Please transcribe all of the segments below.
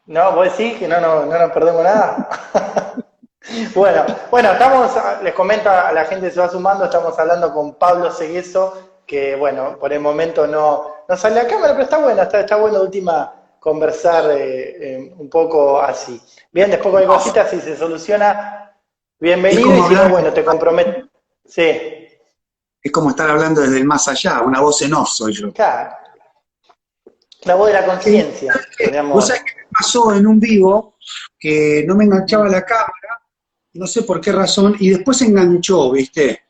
No, vos decís que no nos perdemos nada. Bueno, les comento a la gente que se va sumando, estamos hablando con Pablo Segueso, que bueno, por el momento no sale a cámara, pero está bueno, está bueno de última conversar un poco así. Bien, después cualquier cosita, si se soluciona, Es bienvenido, y como si no, hablar, bueno, te comprometo. Sí, es como estar hablando desde el más allá, una voz en off soy yo. claro, la voz de la ¿Sabés conciencia, qué? Vos sabés podríamos. que me pasó en un vivo que no me enganchaba Ujú, la cámara, no sé por qué razón, y después enganchó, ¿viste?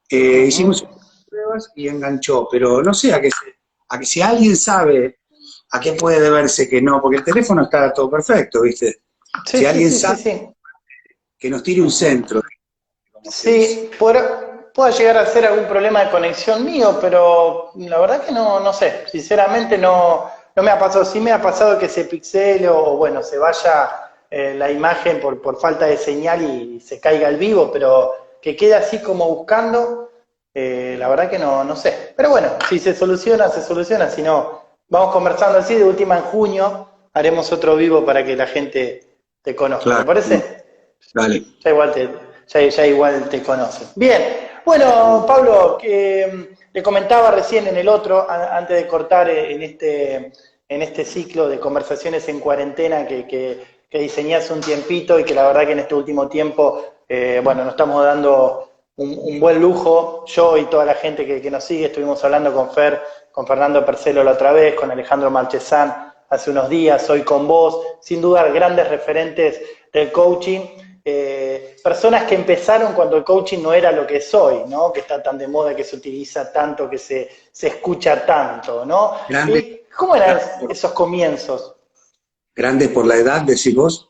Hicimos ujú. pruebas y enganchó, pero no sé a que si alguien sabe a qué puede deberse que no, porque el teléfono está todo perfecto, ¿viste? Sí, Si sí, alguien sí, sí, sabe, sí. que nos tire un Ujú. centro, como se dice. Sí, puede llegar a ser algún problema de conexión mío, pero la verdad que no sé. Sinceramente no me ha pasado. Sí me ha pasado que se pixele o bueno, se vaya la imagen por falta de señal y se caiga el vivo, pero que quede así como buscando, la verdad que no sé. Pero bueno, si se soluciona, se soluciona. Si no, vamos conversando así. De última en junio haremos otro vivo para que la gente te conozca. ¿Te Claro, parece? dale. Ya igual te conocen. Bien, bueno, Pablo, que le comentaba recién en el otro, antes de cortar en este ciclo de conversaciones en cuarentena que diseñé hace un tiempito y que la verdad que en este último tiempo, bueno, nos estamos dando un buen lujo. Yo y toda la gente que nos sigue, estuvimos hablando con Fer, con Fernando Percelo la otra vez, con Alejandro Marchesán hace unos días, hoy con vos, sin duda grandes referentes del coaching, personas que empezaron cuando el coaching no era lo que es hoy, ¿no? Que está tan de moda, que se utiliza tanto, que se escucha tanto, ¿no? Grande, ¿Cómo eran por, esos comienzos? grande por la edad, decís vos.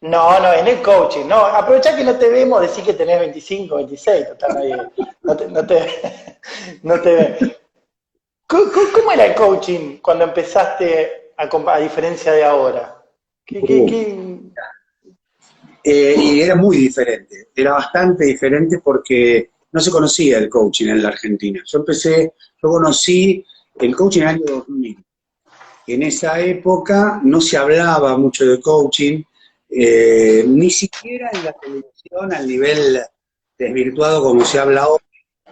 No, en el coaching, no, aprovechá que no te vemos, decir que tenés 25, 26, total, nadie, no te ve. ¿Cómo era el coaching cuando empezaste a diferencia de ahora? ¿Qué, qué, Uh, qué? y era muy diferente, era bastante diferente porque no se conocía el coaching en la Argentina. Yo conocí el coaching en el año 2000. En esa época no se hablaba mucho de coaching, ni siquiera en la televisión al nivel desvirtuado como se habla hoy,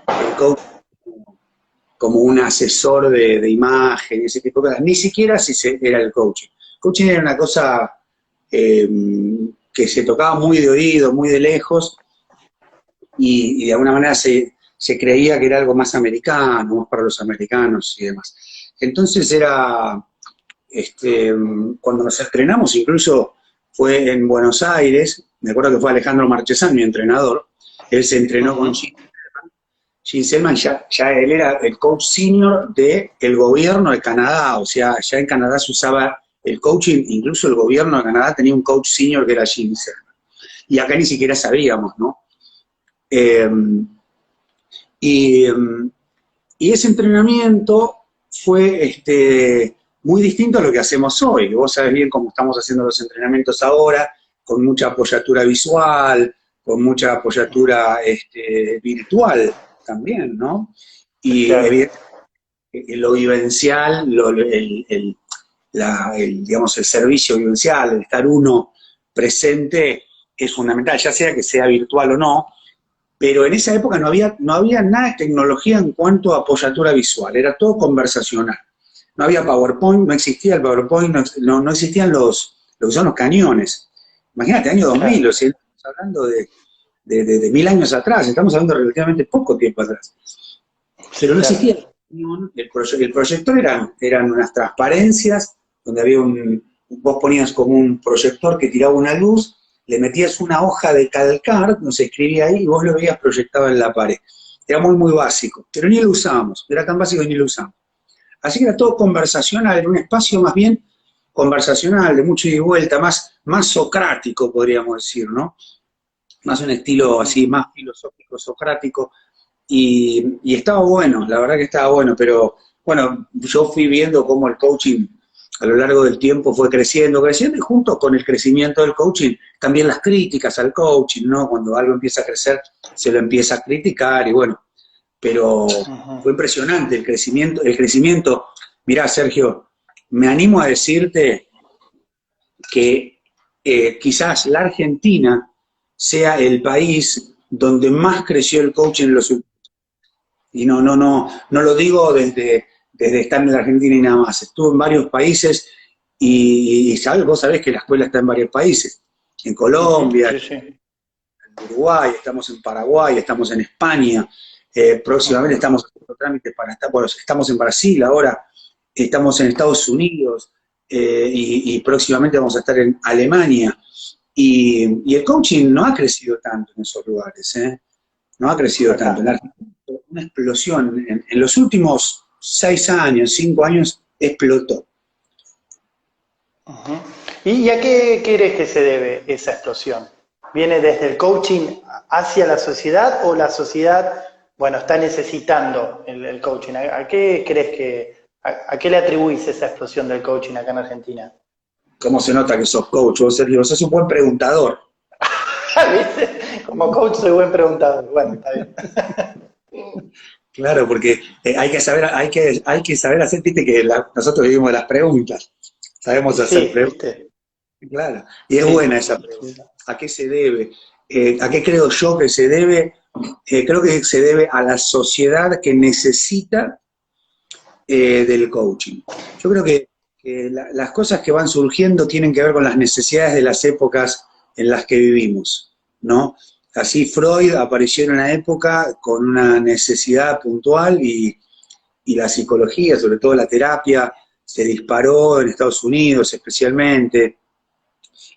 el coaching como un asesor de imagen y ese tipo de cosas, ni siquiera si era el coaching. Coaching era una cosa eh, que se tocaba muy de oído, muy de lejos, y de alguna manera se creía que era algo más americano, más para los americanos y demás. Entonces era, este, cuando nos entrenamos, incluso fue en Buenos Aires, me acuerdo que fue Alejandro Marchesán, mi entrenador, él se entrenó con Ujú. Gene Selman, ya él era el coach senior del gobierno de Canadá, o sea, ya en Canadá se usaba el coaching, incluso el gobierno de Canadá tenía un coach senior que era Gene Selman. Y acá ni siquiera sabíamos, ¿no? Eh, y, y, ese entrenamiento fue muy distinto a lo que hacemos hoy. Vos sabés bien cómo estamos haciendo los entrenamientos ahora, con mucha apoyatura visual, con mucha apoyatura virtual también, ¿no? Y Claro. evidentemente lo vivencial, digamos, el servicio vivencial, el estar uno presente es fundamental, ya sea que sea virtual o no, pero en esa época no había nada de tecnología en cuanto a apoyatura visual, era todo conversacional. No había PowerPoint, no existía el PowerPoint, no existían lo que son los cañones. Imagínate, año 2000, o Claro. sea, estamos hablando de 1000 años atrás, estamos hablando de relativamente poco tiempo atrás. Pero no Claro. existía el proyector eran unas transparencias donde vos ponías como un proyector que tiraba una luz, le metías una hoja de calcar, donde se escribía ahí y vos lo veías proyectado en la pared. Era muy, muy básico, pero ni lo usábamos, era tan básico que ni lo usábamos. Así que era todo conversacional, era un espacio más bien conversacional, de mucho ida y vuelta, más socrático, podríamos decir, ¿no? Más un estilo Ujú. así, más filosófico, socrático, y estaba bueno, la verdad que estaba bueno, pero bueno, yo fui viendo cómo el coaching a lo largo del tiempo fue creciendo, y junto con el crecimiento del coaching, también las críticas al coaching, ¿no? Cuando algo empieza a crecer, se lo empieza a criticar, y bueno, pero Ujú. fue impresionante el crecimiento. Mirá, Sergio, me animo a decirte que quizás la Argentina sea el país donde más creció el coaching en los últimos. Y no lo digo desde estar en la Argentina y nada más. Estuve en varios países y vos sabés que la escuela está en varios países. En Colombia, Sí, sí. en Uruguay, estamos en Paraguay, estamos en España, próximamente estamos haciendo trámites para estar, bueno, estamos en Brasil ahora, estamos en Estados Unidos y próximamente vamos a estar en Alemania. Y el coaching no ha crecido tanto en esos lugares, no ha crecido Acá. tanto. En Argentina, una explosión. En los últimos 6 años, 5 años, explotó. Ujú. ¿Y a qué crees que se debe esa explosión? ¿Viene desde el coaching hacia la sociedad o la sociedad, bueno, está necesitando el coaching? ¿A qué crees a qué le atribuís esa explosión del coaching acá en Argentina? ¿Cómo se nota que sos coach? Vos, Sergio, sos un buen preguntador. ¿Viste? Como coach soy buen preguntador. Bueno, está bien. Claro, porque hay que saber hacer, viste que nosotros vivimos de las preguntas. Y Sabemos hacer sí, preguntas. ¿viste? Claro. Y es Sí, buena esa sí. pregunta. ¿A qué se debe? ¿A qué creo yo que se debe? Creo que se debe a la sociedad que necesita del coaching. Yo creo que las cosas que van surgiendo tienen que ver con las necesidades de las épocas en las que vivimos, ¿no? Así Freud apareció en una época con una necesidad puntual y la psicología, sobre todo la terapia, se disparó en Estados Unidos especialmente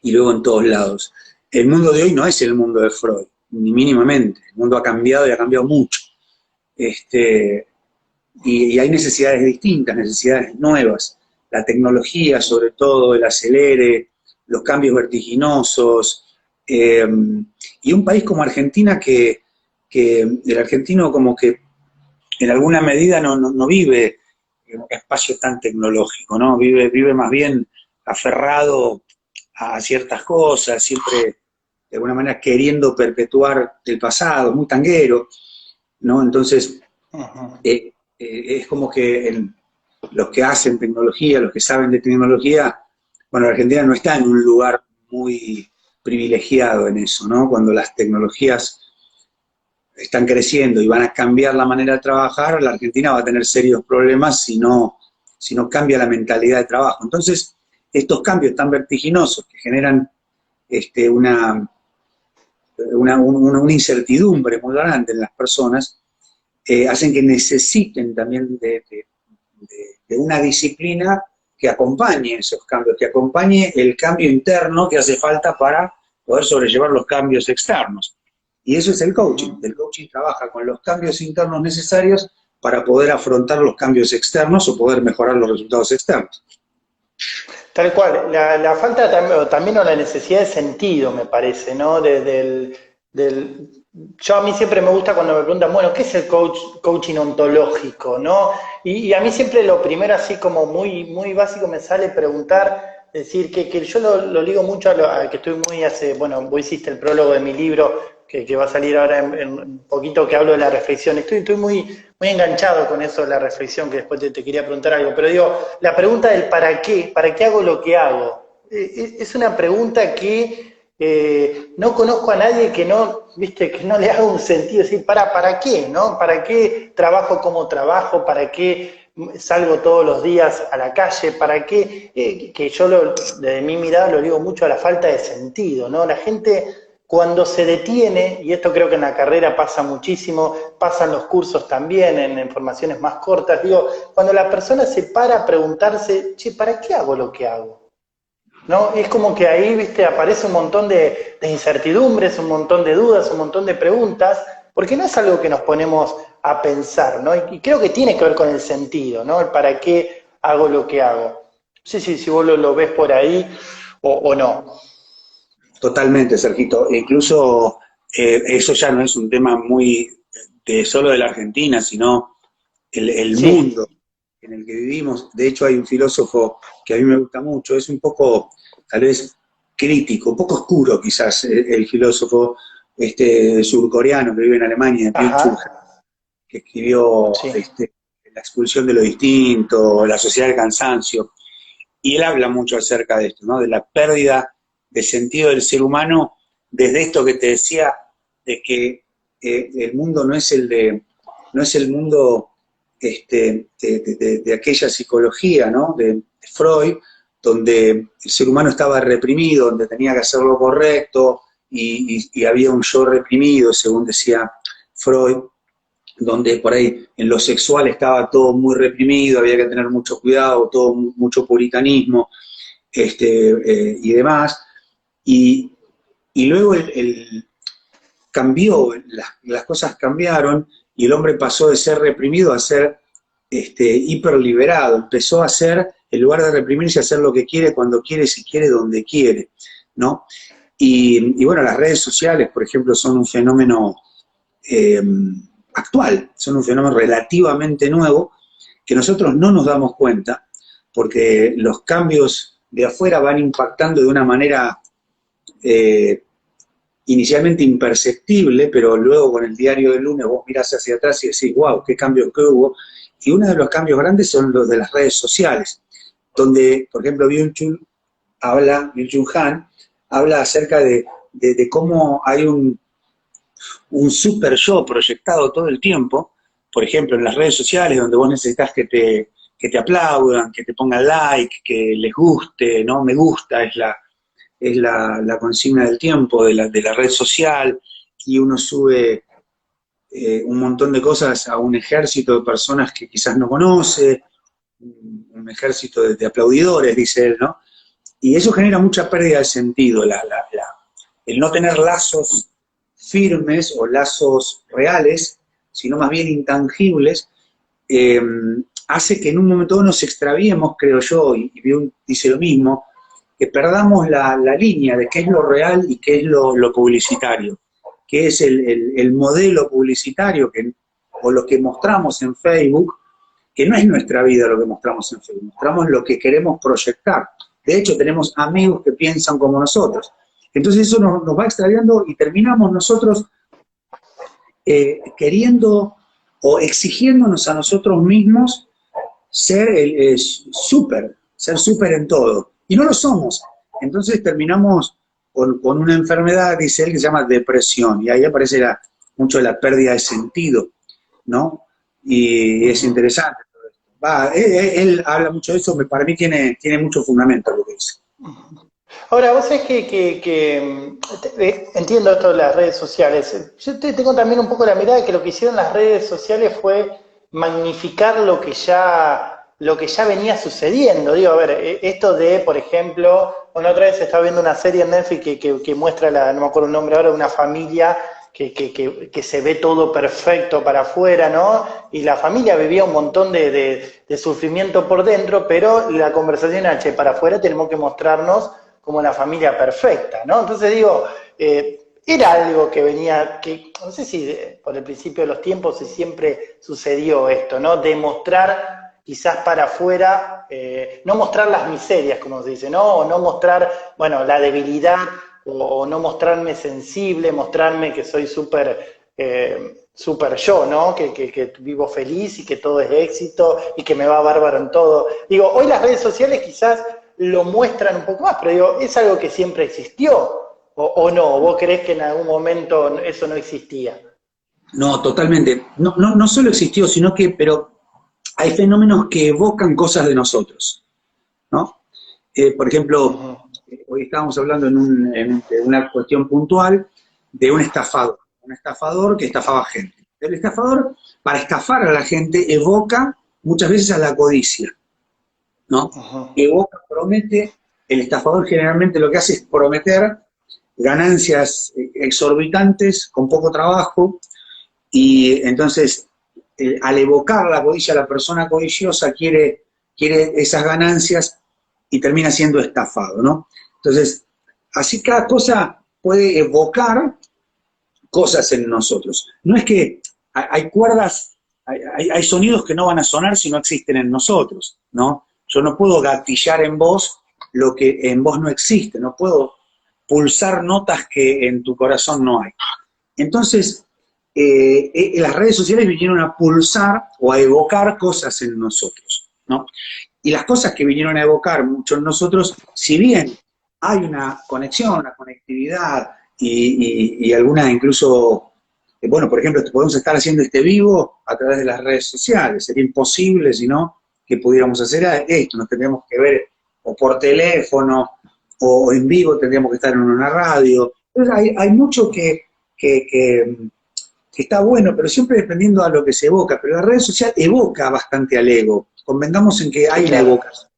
y luego en todos lados. El mundo de hoy no es el mundo de Freud, ni mínimamente. El mundo ha cambiado y ha cambiado mucho. Y hay necesidades distintas, necesidades nuevas. La tecnología, sobre todo, el acelere, los cambios vertiginosos. Y un país como Argentina que el argentino como que en alguna medida no vive en un espacio tan tecnológico, ¿no? Vive más bien aferrado a ciertas cosas, siempre de alguna manera queriendo perpetuar el pasado, muy tanguero, ¿no? Entonces, Ujú. es como que los que hacen tecnología, los que saben de tecnología, bueno, Argentina no está en un lugar muy privilegiado en eso, ¿no? Cuando las tecnologías están creciendo y van a cambiar la manera de trabajar, la Argentina va a tener serios problemas si no cambia la mentalidad de trabajo. Entonces, estos cambios tan vertiginosos que generan una incertidumbre muy grande en las personas, hacen que necesiten también de una disciplina que acompañe esos cambios, que acompañe el cambio interno que hace falta para poder sobrellevar los cambios externos. Y eso es el coaching. Ujú. El coaching trabaja con los cambios internos necesarios para poder afrontar los cambios externos o poder mejorar los resultados externos. Tal cual, la falta también o la necesidad de sentido, me parece, ¿no? Yo a mí siempre me gusta cuando me preguntan, bueno, ¿qué es el coaching ontológico, no? Y a mí siempre lo primero, así como muy, muy básico, me sale preguntar, decir que yo lo ligo mucho a que estoy muy bueno, vos hiciste el prólogo de mi libro, que va a salir ahora en un poquito que hablo de la reflexión. Estoy muy enganchado con eso de la reflexión, que después te quería preguntar algo, pero digo, la pregunta del ¿para qué hago lo que hago? Es una pregunta que no conozco a nadie que no, viste, que no le haga un sentido, decir, ¿para qué? ¿No? ¿Para qué trabajo como trabajo? ¿Para qué salgo todos los días a la calle? ¿Para qué? Que yo desde mi mirada lo digo mucho a la falta de sentido, ¿no? La gente cuando se detiene, y esto creo que en la carrera pasa muchísimo, pasan los cursos también, en formaciones más cortas, digo, cuando la persona se para a preguntarse, che, ¿para qué hago lo que hago? ¿No? Es como que ahí, viste, aparece un montón de incertidumbres, un montón de dudas, un montón de preguntas, porque no es algo que nos ponemos a pensar, ¿no? Y creo que tiene que ver con el sentido, ¿no? El para qué hago lo que hago. No sé si vos lo ves por ahí o no. Totalmente, Sergito. E incluso eso ya no es un tema muy solo de la Argentina, sino el Sí. mundo en el que vivimos. De hecho, hay un filósofo que a mí me gusta mucho, es un poco, tal vez, crítico, un poco oscuro quizás, el filósofo surcoreano que vive en Alemania, Ajá. Byung-Chul, que escribió Sí. La expulsión de lo distinto, La sociedad del cansancio. y él habla mucho acerca de esto, ¿no? De la pérdida de sentido del ser humano, desde esto que te decía, de que el mundo no es el mundo de aquella psicología, ¿no? De Freud, donde el ser humano estaba reprimido, donde tenía que hacer lo correcto, y había un yo reprimido, según decía Freud, donde por ahí en lo sexual estaba todo muy reprimido, había que tener mucho cuidado, todo mucho puritanismo, y demás. Y luego cambió, las cosas cambiaron, y el hombre pasó de ser reprimido a ser hiperliberado, empezó a hacer, en lugar de reprimirse, a hacer lo que quiere, cuando quiere, si quiere, donde quiere, ¿no? Y bueno, las redes sociales, por ejemplo, son un fenómeno actual, son un fenómeno relativamente nuevo, que nosotros no nos damos cuenta, porque los cambios de afuera van impactando de una manera inicialmente imperceptible, pero luego con el diario del lunes vos mirás hacia atrás y decís, wow, qué cambios que hubo. Y uno de los cambios grandes son los de las redes sociales, donde, por ejemplo, Byung-Chul Han habla acerca de cómo hay un super yo proyectado todo el tiempo, por ejemplo, en las redes sociales, donde vos necesitas que te aplaudan, que te pongan like, que les guste, ¿no? Me gusta es la consigna del tiempo de la red social, y uno sube un montón de cosas a un ejército de personas que quizás no conoce, un ejército de aplaudidores, dice él, ¿no? Y eso genera mucha pérdida de sentido, el no tener lazos firmes o lazos reales, sino más bien intangibles, hace que en un momento nos extraviemos, creo yo, y Byung dice lo mismo, que perdamos la línea de qué es lo real y qué es lo publicitario, qué es el modelo publicitario o lo que mostramos en Facebook, que no es nuestra vida lo que mostramos en Facebook, mostramos lo que queremos proyectar. De hecho, tenemos amigos que piensan como nosotros. Entonces eso nos va extraviando y terminamos nosotros queriendo o exigiéndonos a nosotros mismos ser súper en todo. Y no lo somos. Entonces terminamos con una enfermedad, dice él, que se llama depresión. Y ahí aparece mucho de la pérdida de sentido, ¿no? Y es interesante. Él habla mucho de eso, para mí tiene mucho fundamento lo que dice. Ahora, vos sabés que entiendo esto de las redes sociales. Yo tengo también un poco la mirada de que lo que hicieron las redes sociales fue magnificar lo que ya venía sucediendo. Digo, a ver, esto de, por ejemplo, otra vez estaba viendo una serie en Netflix que muestra, no me acuerdo el nombre ahora, de una familia que se ve todo perfecto para afuera, ¿no? Y la familia vivía un montón de sufrimiento por dentro, pero la conversación era, che, para afuera tenemos que mostrarnos como la familia perfecta, ¿no? Entonces digo, era algo que venía, que no sé si por el principio de los tiempos si siempre sucedió esto, ¿no? De mostrar quizás para afuera, no mostrar las miserias, como se dice, ¿no? O no mostrar, bueno, la debilidad, o no mostrarme sensible, mostrarme que soy súper yo, ¿no? Que vivo feliz y que todo es éxito y que me va bárbaro en todo. Digo, hoy las redes sociales quizás lo muestran un poco más, pero digo, ¿es algo que siempre existió o no? ¿Vos creés que en algún momento eso no existía? No, totalmente. No solo existió, sino que, pero hay fenómenos que evocan cosas de nosotros, ¿no? Por ejemplo, hoy estábamos hablando en una cuestión puntual de un estafador que estafaba gente. El estafador, para estafar a la gente, evoca muchas veces a la codicia, ¿no? Evoca, promete, el estafador generalmente lo que hace es prometer ganancias exorbitantes con poco trabajo, y entonces al evocar la codicia, la persona codiciosa quiere esas ganancias y termina siendo estafado, ¿no? Entonces, así cada cosa puede evocar cosas en nosotros. No es que hay cuerdas, hay sonidos que no van a sonar si no existen en nosotros, ¿no? Yo no puedo gatillar en vos lo que en vos no existe, no puedo pulsar notas que en tu corazón no hay. Entonces, las redes sociales vinieron a pulsar o a evocar cosas en nosotros, ¿no? Y las cosas que vinieron a evocar muchos de nosotros, si bien hay una conexión, una conectividad y alguna incluso, bueno, por ejemplo, podemos estar haciendo este vivo a través de las redes sociales, sería imposible si no que pudiéramos hacer esto, nos tendríamos que ver o por teléfono o en vivo, tendríamos que estar en una radio. Entonces hay mucho que está bueno, pero siempre dependiendo a lo que se evoca. Pero la red social evoca bastante al ego. Convengamos en que hay una evocación,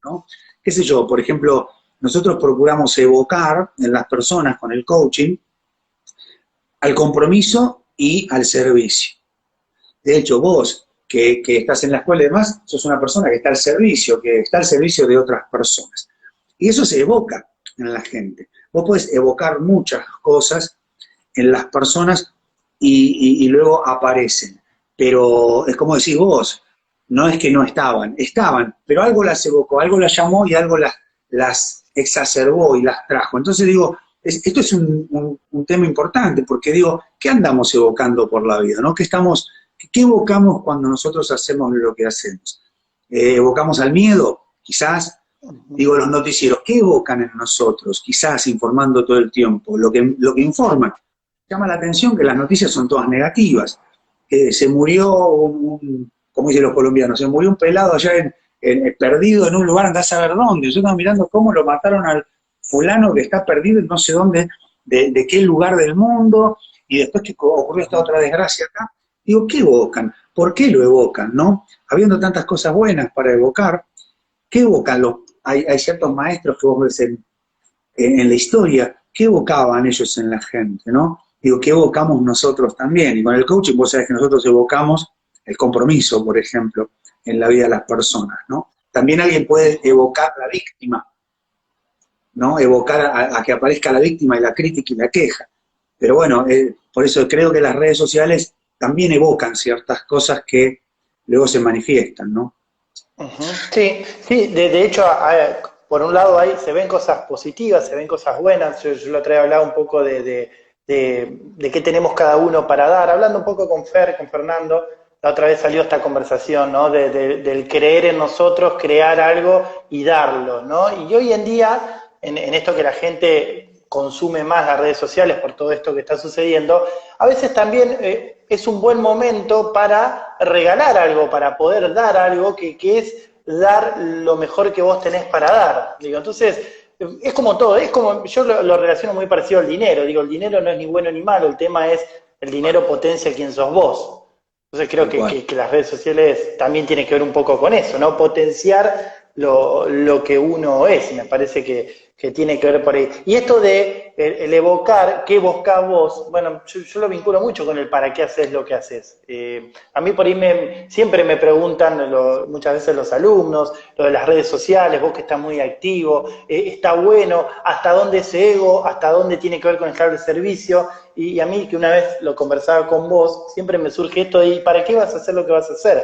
¿no? Qué sé yo, por ejemplo, nosotros procuramos evocar en las personas con el coaching al compromiso y al servicio. De hecho, vos, que estás en la escuela y demás, sos una persona que está al servicio de otras personas. Y eso se evoca en la gente. Vos podés evocar muchas cosas en las personas y luego aparecen. Pero es como decís vos, no es que no estaban, pero algo las evocó, algo las llamó y algo las exacerbó y las trajo. Entonces digo, esto es un tema importante, porque digo, ¿qué andamos evocando por la vida? ¿No? ¿Qué evocamos cuando nosotros hacemos lo que hacemos? ¿Evocamos al miedo? Quizás. Digo, los noticieros, ¿qué evocan en nosotros? Quizás informando todo el tiempo, lo que informan. Llama la atención que las noticias son todas negativas. Se murió como dicen los colombianos, se murió un pelado allá perdido en un lugar, andás a ver dónde. Yo estaba mirando cómo lo mataron al fulano que está perdido en no sé dónde, de qué lugar del mundo, y después que ocurrió esta otra desgracia acá. Digo, ¿qué evocan? ¿Por qué lo evocan? ¿No? Habiendo tantas cosas buenas para evocar, ¿qué evocan hay ciertos maestros que vos ves en la historia, ¿qué evocaban ellos en la gente, no? Digo, ¿qué evocamos nosotros también? Y con el coaching vos sabés que nosotros evocamos el compromiso, por ejemplo, en la vida de las personas, ¿no? También alguien puede evocar la víctima, ¿no? Evocar a que aparezca la víctima y la crítica y la queja. Pero bueno, por eso creo que las redes sociales también evocan ciertas cosas que luego se manifiestan, ¿no? Sí, sí, de hecho, por un lado ahí se ven cosas positivas, se ven cosas buenas. Yo la otra vez hablaba un poco de qué tenemos cada uno para dar, hablando un poco con Fer, con Fernando. La otra vez salió esta conversación, ¿no? Del creer en nosotros, crear algo y darlo, ¿no? Y hoy en día, en esto que la gente consume más las redes sociales por todo esto que está sucediendo, a veces también es un buen momento para regalar algo, para poder dar algo, que es dar lo mejor que vos tenés para dar. Digo, entonces, es como todo, es como, yo lo relaciono muy parecido al dinero. Digo, el dinero no es ni bueno ni malo, el tema es el dinero potencia quién sos vos. Entonces creo que las redes sociales también tienen que ver un poco con eso, ¿no? Potenciar lo que uno es, y me parece que tiene que ver por ahí. Y esto de el evocar, ¿qué evocás vos? Bueno, yo lo vinculo mucho con el para qué haces lo que haces. A mí por ahí siempre me preguntan, muchas veces los alumnos, lo de las redes sociales, vos que estás muy activo, está bueno, ¿hasta dónde es ego? ¿Hasta dónde tiene que ver con el servicio? Y a mí, que una vez lo conversaba con vos, siempre me surge esto de, ¿para qué vas a hacer lo que vas a hacer?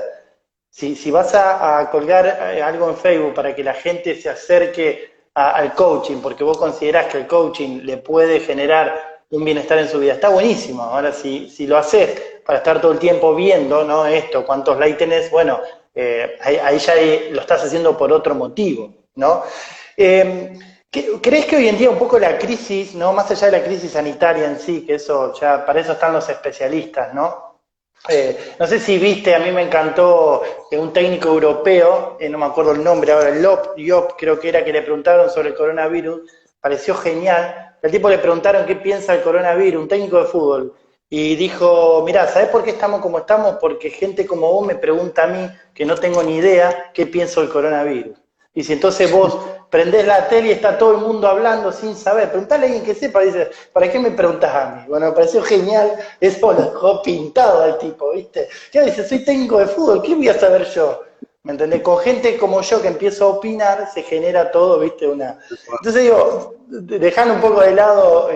Si vas a colgar algo en Facebook para que la gente se acerque al coaching, porque vos considerás que el coaching le puede generar un bienestar en su vida, está buenísimo. Ahora, si lo haces para estar todo el tiempo viendo, ¿no? Esto, cuántos likes tenés, bueno, ahí ya lo estás haciendo por otro motivo, ¿no? ¿Crees que hoy en día un poco la crisis, ¿no? Más allá de la crisis sanitaria en sí, que eso ya, para eso están los especialistas, ¿no? No sé si viste, a mí me encantó un técnico europeo, no me acuerdo el nombre ahora, Job creo que era, que le preguntaron sobre el coronavirus, pareció genial. Al tipo le preguntaron qué piensa del coronavirus, un técnico de fútbol, y dijo, mirá, ¿sabés por qué estamos como estamos? Porque gente como vos me pregunta a mí, que no tengo ni idea, qué pienso del coronavirus. Y si entonces vos prendés la tele y está todo el mundo hablando sin saber, preguntale a alguien que sepa, dice, ¿para qué me preguntás a mí? Bueno, me pareció genial, eso lo dejó pintado al tipo, ¿viste? Ya dice, soy técnico de fútbol, ¿qué voy a saber yo? ¿Me entendés? Con gente como yo que empiezo a opinar, se genera todo, ¿viste? Entonces digo, dejando un poco de lado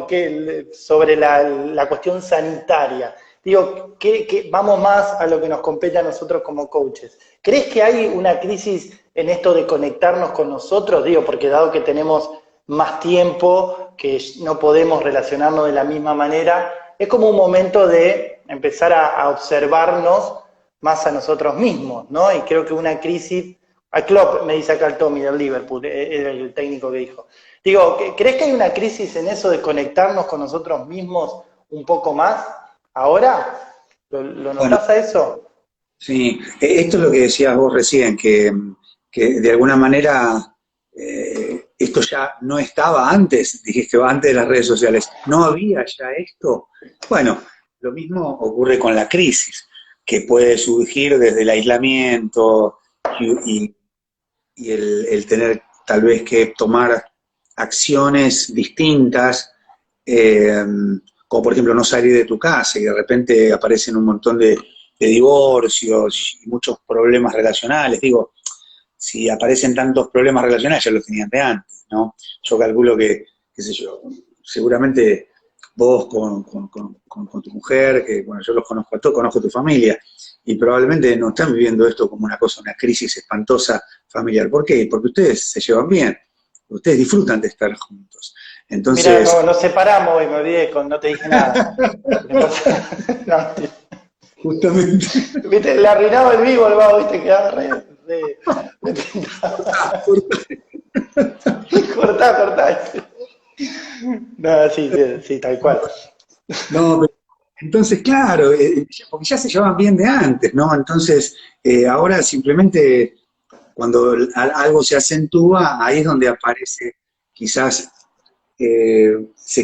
sobre la cuestión sanitaria, digo, que vamos más a lo que nos compete a nosotros como coaches. ¿Crees que hay una crisis en esto de conectarnos con nosotros? Digo, porque dado que tenemos más tiempo, que no podemos relacionarnos de la misma manera, es como un momento de empezar a observarnos más a nosotros mismos, ¿no? Y creo que una crisis, A Klopp, me dice acá el Tommy del Liverpool, era el técnico que dijo. Digo, ¿crees que hay una crisis en eso de conectarnos con nosotros mismos un poco más ahora? ¿Lo Bueno, notás a eso? sí, esto es lo que decías vos recién, que de alguna manera esto ya no estaba antes, dijiste antes de las redes sociales, no había ya esto. Bueno, lo mismo ocurre con la crisis, que puede surgir desde el aislamiento y, y el tener tal vez que tomar acciones distintas, eh, como por ejemplo no salir de tu casa y de repente aparecen un montón de divorcios y muchos problemas relacionales. Digo, si aparecen tantos problemas relacionales ya los tenían de antes, ¿no? Yo calculo que, qué sé yo, seguramente vos con tu mujer, que bueno, yo los conozco a todos, conozco tu familia, y probablemente no están viviendo esto como una cosa, una crisis espantosa familiar. ¿Por qué? Porque ustedes se llevan bien, ustedes disfrutan de estar juntos. Mira, no, Entonces, nos separamos y me olvidé, no te dije nada. No, justamente, viste, le arruinaba el vivo el vago, viste, quedaba re cortá, cortá. No, sí, sí, sí, tal cual. no, pero entonces, claro, porque ya se llevaban bien de antes, ¿no? Entonces, ahora simplemente cuando algo se acentúa, ahí es donde aparece quizás se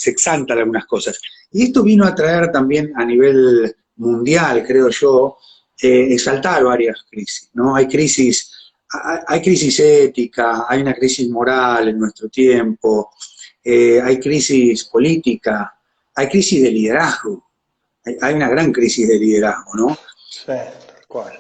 exaltan algunas cosas. Y esto vino a traer también a nivel mundial, creo yo, exaltar varias crisis, ¿no? Hay crisis ética, hay una crisis moral en nuestro tiempo, hay crisis política, hay crisis de liderazgo, hay una gran crisis de liderazgo, ¿no? Sí, tal cual.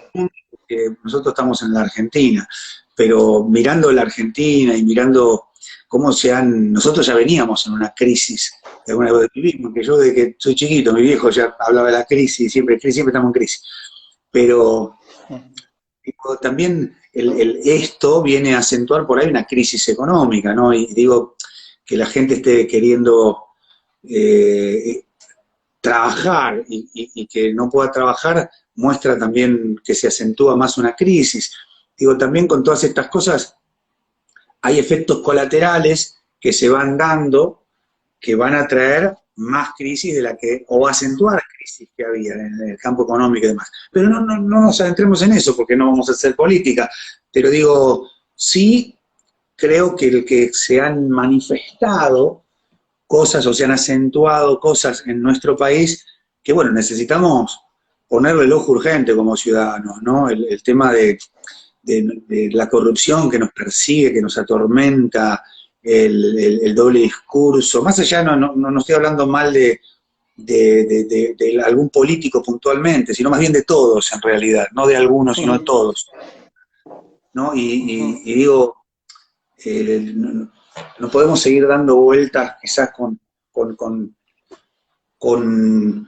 Nosotros estamos en la Argentina, pero mirando la Argentina y mirando cómo nosotros ya veníamos en una crisis de alguna vez vivimos, que yo desde que soy chiquito, mi viejo ya hablaba de la crisis, siempre estamos en crisis, pero digo, también esto viene a acentuar por ahí una crisis económica, ¿no? Y digo, que la gente esté queriendo eh, trabajar y que no pueda trabajar muestra también que se acentúa más una crisis. Digo, también con todas estas cosas hay efectos colaterales que se van dando que van a traer más crisis de la que, o acentuar crisis que había en el campo económico y demás. Pero no nos adentremos en eso porque no vamos a hacer política. Pero digo, sí creo que el que se han manifestado cosas o se han acentuado cosas en nuestro país que, bueno, necesitamos ponerle el ojo urgente como ciudadanos, ¿no? El tema de la corrupción que nos persigue, que nos atormenta, el doble discurso, más allá no estoy hablando mal de algún político puntualmente, sino más bien de todos en realidad, no de algunos, sino de todos, ¿no? Y digo, no podemos seguir dando vueltas quizás con, con, con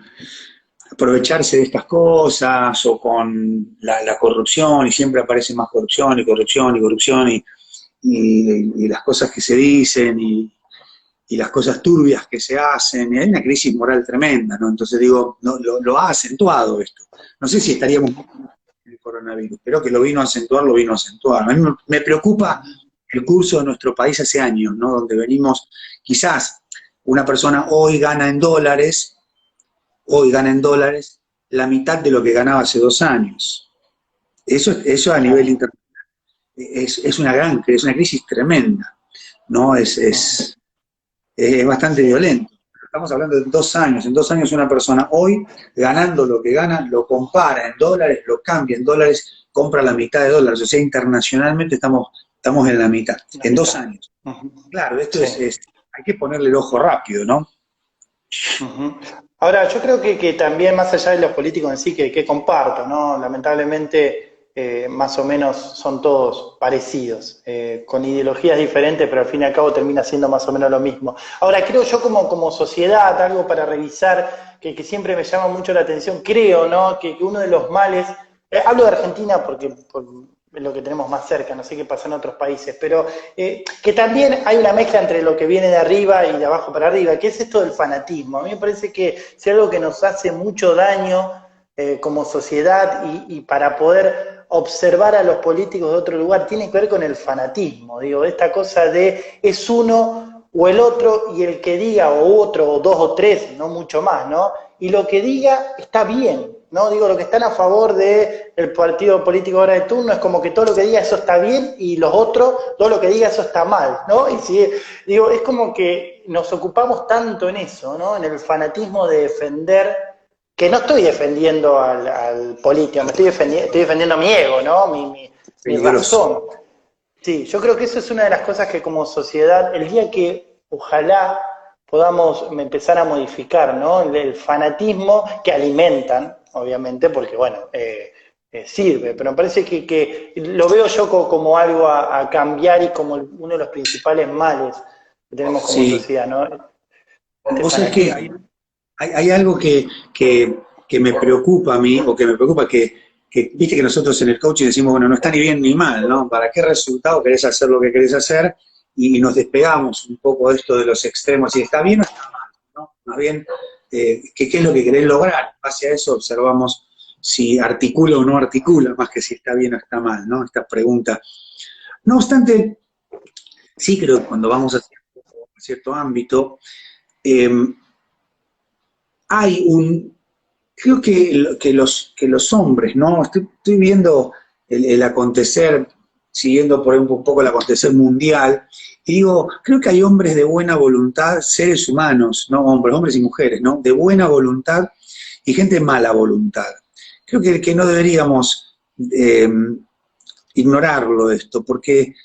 aprovecharse de estas cosas o con la corrupción y siempre aparece más corrupción y corrupción y corrupción y las cosas que se dicen y las cosas turbias que se hacen, y hay una crisis moral tremenda, ¿no? Entonces digo, no, lo ha acentuado esto. No sé si estaríamos en el coronavirus, pero que lo vino a acentuar, lo vino a acentuar. A mí me preocupa el curso de nuestro país hace años, ¿no? Donde venimos, quizás una persona hoy gana en dólares la mitad de lo que ganaba hace 2 años. Eso a nivel Claro. internacional es una crisis tremenda, ¿no? Es bastante violento. Estamos hablando de 2 años. En 2 años una persona hoy, ganando lo que gana, lo compara en dólares, lo cambia en dólares, compra la mitad de dólares. O sea, internacionalmente estamos en la mitad. La En dos mitad. años. Ujú. Claro, esto Sí. hay que ponerle el ojo rápido, ¿no? Ujú. Ahora, yo creo que también, más allá de los políticos en sí, que comparto, ¿no? Lamentablemente, más o menos son todos parecidos, con ideologías diferentes, pero al fin y al cabo termina siendo más o menos lo mismo. Ahora, creo yo como sociedad, algo para revisar, que siempre me llama mucho la atención, creo, ¿no? Que uno de los males, hablo de Argentina porque es lo que tenemos más cerca, no sé qué pasa en otros países, pero que también hay una mezcla entre lo que viene de arriba y de abajo para arriba, que es esto del fanatismo. A mí me parece que es algo que nos hace mucho daño como sociedad y para poder observar a los políticos de otro lugar, tiene que ver con el fanatismo, digo, esta cosa de es uno o el otro, y el que diga, o otro, o dos o tres, no mucho más, ¿no? Y lo que diga está bien, ¿no? Digo, lo que están a favor del partido político ahora de turno es como que todo lo que diga eso está bien, y los otros, todo lo que diga eso está mal, ¿no? Y si, digo, es como que nos ocupamos tanto en eso, ¿no? En el fanatismo de defender, que no estoy defendiendo al político, estoy defendiendo mi ego, ¿no? Mi razón. Sí, yo creo que eso es una de las cosas que como sociedad, el día que ojalá podamos empezar a modificar, ¿no? El fanatismo que alimentan, obviamente, porque bueno, sirve, pero me parece que lo veo yo como algo a cambiar y como uno de los principales males que tenemos como sociedad, ¿no? Vos sabés que hay algo que me preocupa a mí, o que me preocupa viste que nosotros en el coaching decimos, bueno, no está ni bien ni mal, ¿no? ¿Para qué resultado querés hacer lo que querés hacer? Y nos despegamos un poco de esto de los extremos, si está bien o está mal, ¿no? Más bien, ¿qué es lo que querés lograr? En base a eso observamos si articula o no articula, más que si está bien o está mal, ¿no? Esta pregunta. No obstante, sí creo que cuando vamos a cierto ámbito, hay creo que los hombres, ¿no? Estoy viendo el acontecer, siguiendo por ejemplo un poco el acontecer mundial, y digo, creo que hay hombres de buena voluntad, seres humanos, no hombres y mujeres, ¿no? De buena voluntad y gente de mala voluntad. Creo que no deberíamos ignorarlo esto, porque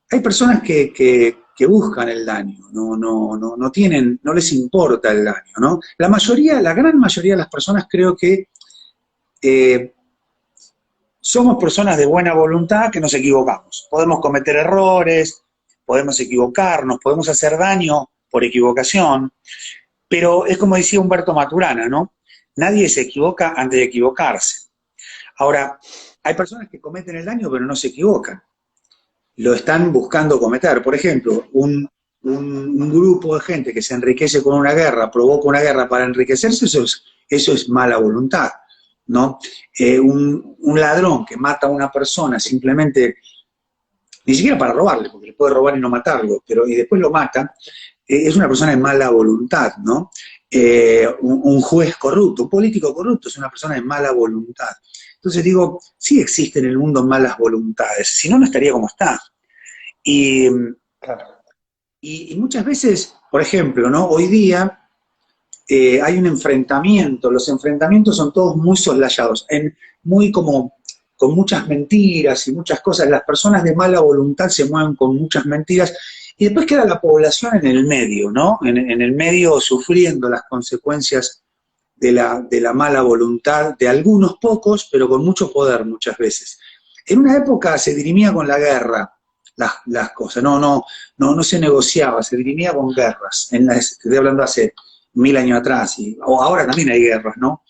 hay personas que buscan el daño, no les importa el daño, ¿no? La gran mayoría de las personas creo que somos personas de buena voluntad que nos equivocamos. Podemos cometer errores, podemos equivocarnos, podemos hacer daño por equivocación, pero es como decía Humberto Maturana, ¿no? Nadie se equivoca antes de equivocarse. Ahora, hay personas que cometen el daño pero no se equivocan. Lo están buscando cometer. Por ejemplo, un grupo de gente que se enriquece con una guerra, provoca una guerra para enriquecerse, eso es mala voluntad, ¿no? Un ladrón que mata a una persona simplemente, ni siquiera para robarle, porque le puede robar y no matarlo, y después lo mata, es una persona de mala voluntad, ¿no? Un juez corrupto, un político corrupto es una persona de mala voluntad. Entonces digo, sí existen en el mundo malas voluntades, si no, no estaría como está. Y muchas veces, por ejemplo, ¿no? Hoy día hay un enfrentamiento, los enfrentamientos son todos muy soslayados, con muchas mentiras y muchas cosas. Las personas de mala voluntad se mueven con muchas mentiras y después queda la población en el medio, ¿no? En el medio sufriendo las consecuencias de la mala voluntad de algunos pocos, pero con mucho poder muchas veces. En una época se dirimía con la guerra las cosas, no se negociaba, se dirimía con guerras. Estoy hablando hace 1000 años atrás, o ahora también hay guerras, ¿no?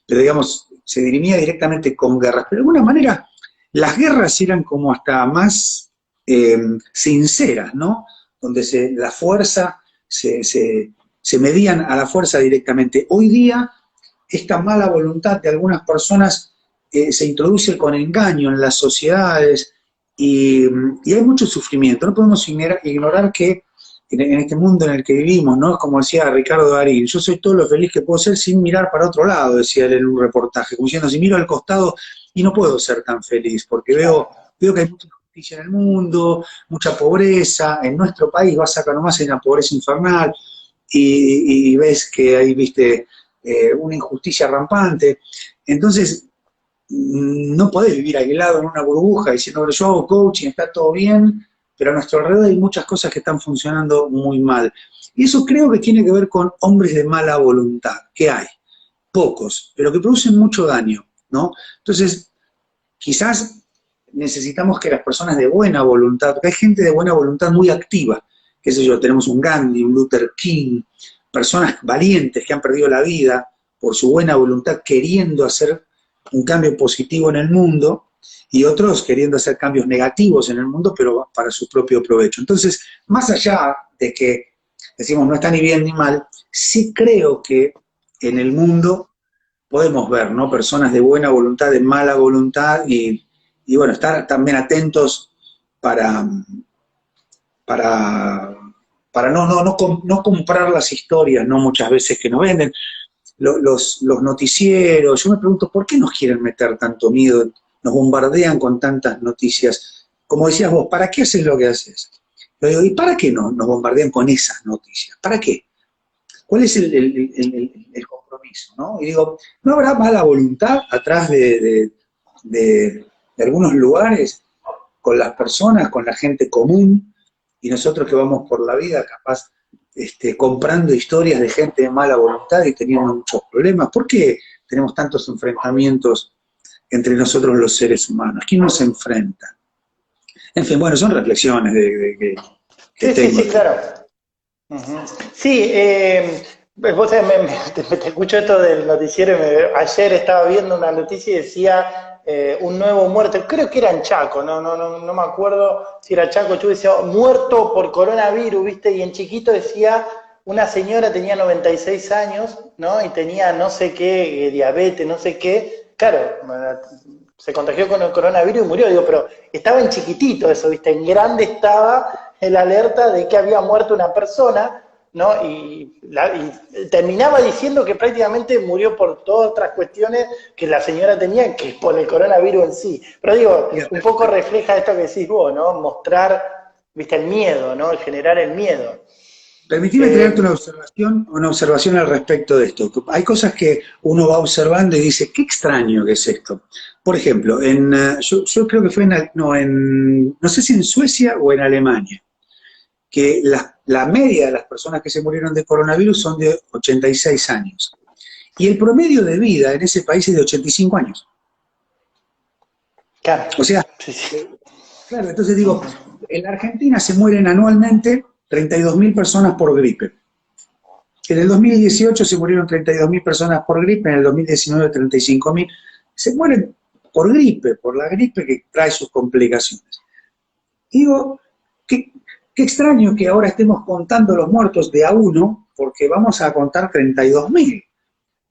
Pero digamos, se dirimía directamente con guerras. Pero de alguna manera, las guerras eran como hasta más sinceras, ¿no? Donde la fuerza se medían a la fuerza directamente. Hoy día, esta mala voluntad de algunas personas se introduce con engaño en las sociedades y hay mucho sufrimiento. No podemos ignorar que en este mundo en el que vivimos, ¿no? Como decía Ricardo Darín, yo soy todo lo feliz que puedo ser sin mirar para otro lado, decía él en un reportaje, como diciendo, si miro al costado y no puedo ser tan feliz, porque veo que hay mucha injusticia en el mundo, mucha pobreza, en nuestro país vas acá nomás en la pobreza infernal, y ves que hay, viste, una injusticia rampante. Entonces, no podés vivir aislado en una burbuja diciendo, yo hago coaching, está todo bien, pero a nuestro alrededor hay muchas cosas que están funcionando muy mal. Y eso creo que tiene que ver con hombres de mala voluntad, que hay, pocos, pero que producen mucho daño, ¿no? Entonces, quizás necesitamos que las personas de buena voluntad, porque hay gente de buena voluntad muy activa, qué sé yo, tenemos un Gandhi, un Luther King, personas valientes que han perdido la vida por su buena voluntad queriendo hacer un cambio positivo en el mundo, y otros queriendo hacer cambios negativos en el mundo, pero para su propio provecho. Entonces, más allá de que decimos no está ni bien ni mal, sí creo que en el mundo podemos ver, ¿no? Personas de buena voluntad, de mala voluntad, y y bueno, estar también atentos para, para no comprar las historias, ¿no? Muchas veces que nos venden. Los noticieros, yo me pregunto, ¿por qué nos quieren meter tanto miedo? Nos bombardean con tantas noticias. Como decías vos, ¿para qué haces lo que haces? Pero digo, ¿y para qué no nos bombardean con esas noticias? ¿Para qué? ¿Cuál es el compromiso? ¿No? Y digo, ¿no habrá mala voluntad atrás de algunos lugares con las personas, con la gente común, y nosotros que vamos por la vida capaz comprando historias de gente de mala voluntad y teniendo muchos problemas? ¿Por qué tenemos tantos enfrentamientos entre nosotros los seres humanos? ¿Quién nos enfrenta? En fin, bueno, son reflexiones que Sí, sí, tengo. sí, claro. Ujú. Sí, vos sabés, te escucho esto del noticiero y ayer estaba viendo una noticia y decía un nuevo muerto, creo que era en Chaco, no me acuerdo si era Chaco, yo decía muerto por coronavirus, ¿viste? Y en chiquito decía una señora tenía 96 años, ¿no? Y tenía no sé qué, diabetes, no sé qué, claro, se contagió con el coronavirus y murió, digo, pero estaba en chiquitito eso, ¿viste? En grande estaba el alerta de que había muerto una persona, ¿no? Y terminaba diciendo que prácticamente murió por todas otras cuestiones que la señora tenía, que por el coronavirus en sí. Pero digo, un poco refleja esto que decís vos, ¿no? Mostrar, viste, el miedo, ¿no? El generar el miedo. Permitime traerte Eh, una observación al respecto de esto. Hay cosas que uno va observando y dice, qué extraño que es esto. Por ejemplo, yo creo que fue no sé si en Suecia o en Alemania, que la media de las personas que se murieron de coronavirus son de 86 años. Y el promedio de vida en ese país es de 85 años. claro, O sea, sí, sí. eh, claro, entonces digo, en la Argentina se mueren anualmente 32.000 personas por gripe. En el 2018 se murieron 32.000 personas por gripe, en el 2019 35.000. Se mueren por gripe, por la gripe que trae sus complicaciones. Digo, qué extraño que ahora estemos contando los muertos de a uno, porque vamos a contar 32.000.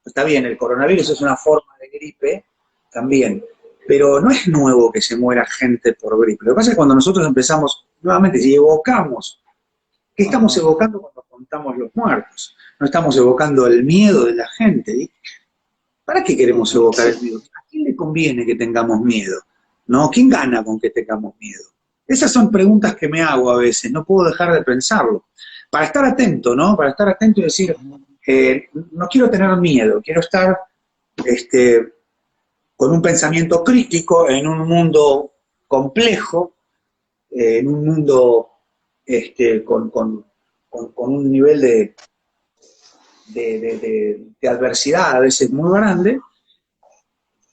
Está bien, el coronavirus es una forma de gripe también, pero no es nuevo que se muera gente por gripe. Lo que pasa es que cuando nosotros empezamos, nuevamente, si evocamos, ¿qué estamos evocando cuando contamos los muertos? No estamos evocando el miedo de la gente. ¿Para qué queremos evocar el miedo? ¿A quién le conviene que tengamos miedo? ¿No? ¿Quién gana con que tengamos miedo? Esas son preguntas que me hago a veces, no puedo dejar de pensarlo. Para estar atento, ¿no? Para estar atento y decir, no quiero tener miedo, quiero estar con un pensamiento crítico en un mundo complejo, en un mundo con un nivel de adversidad a veces muy grande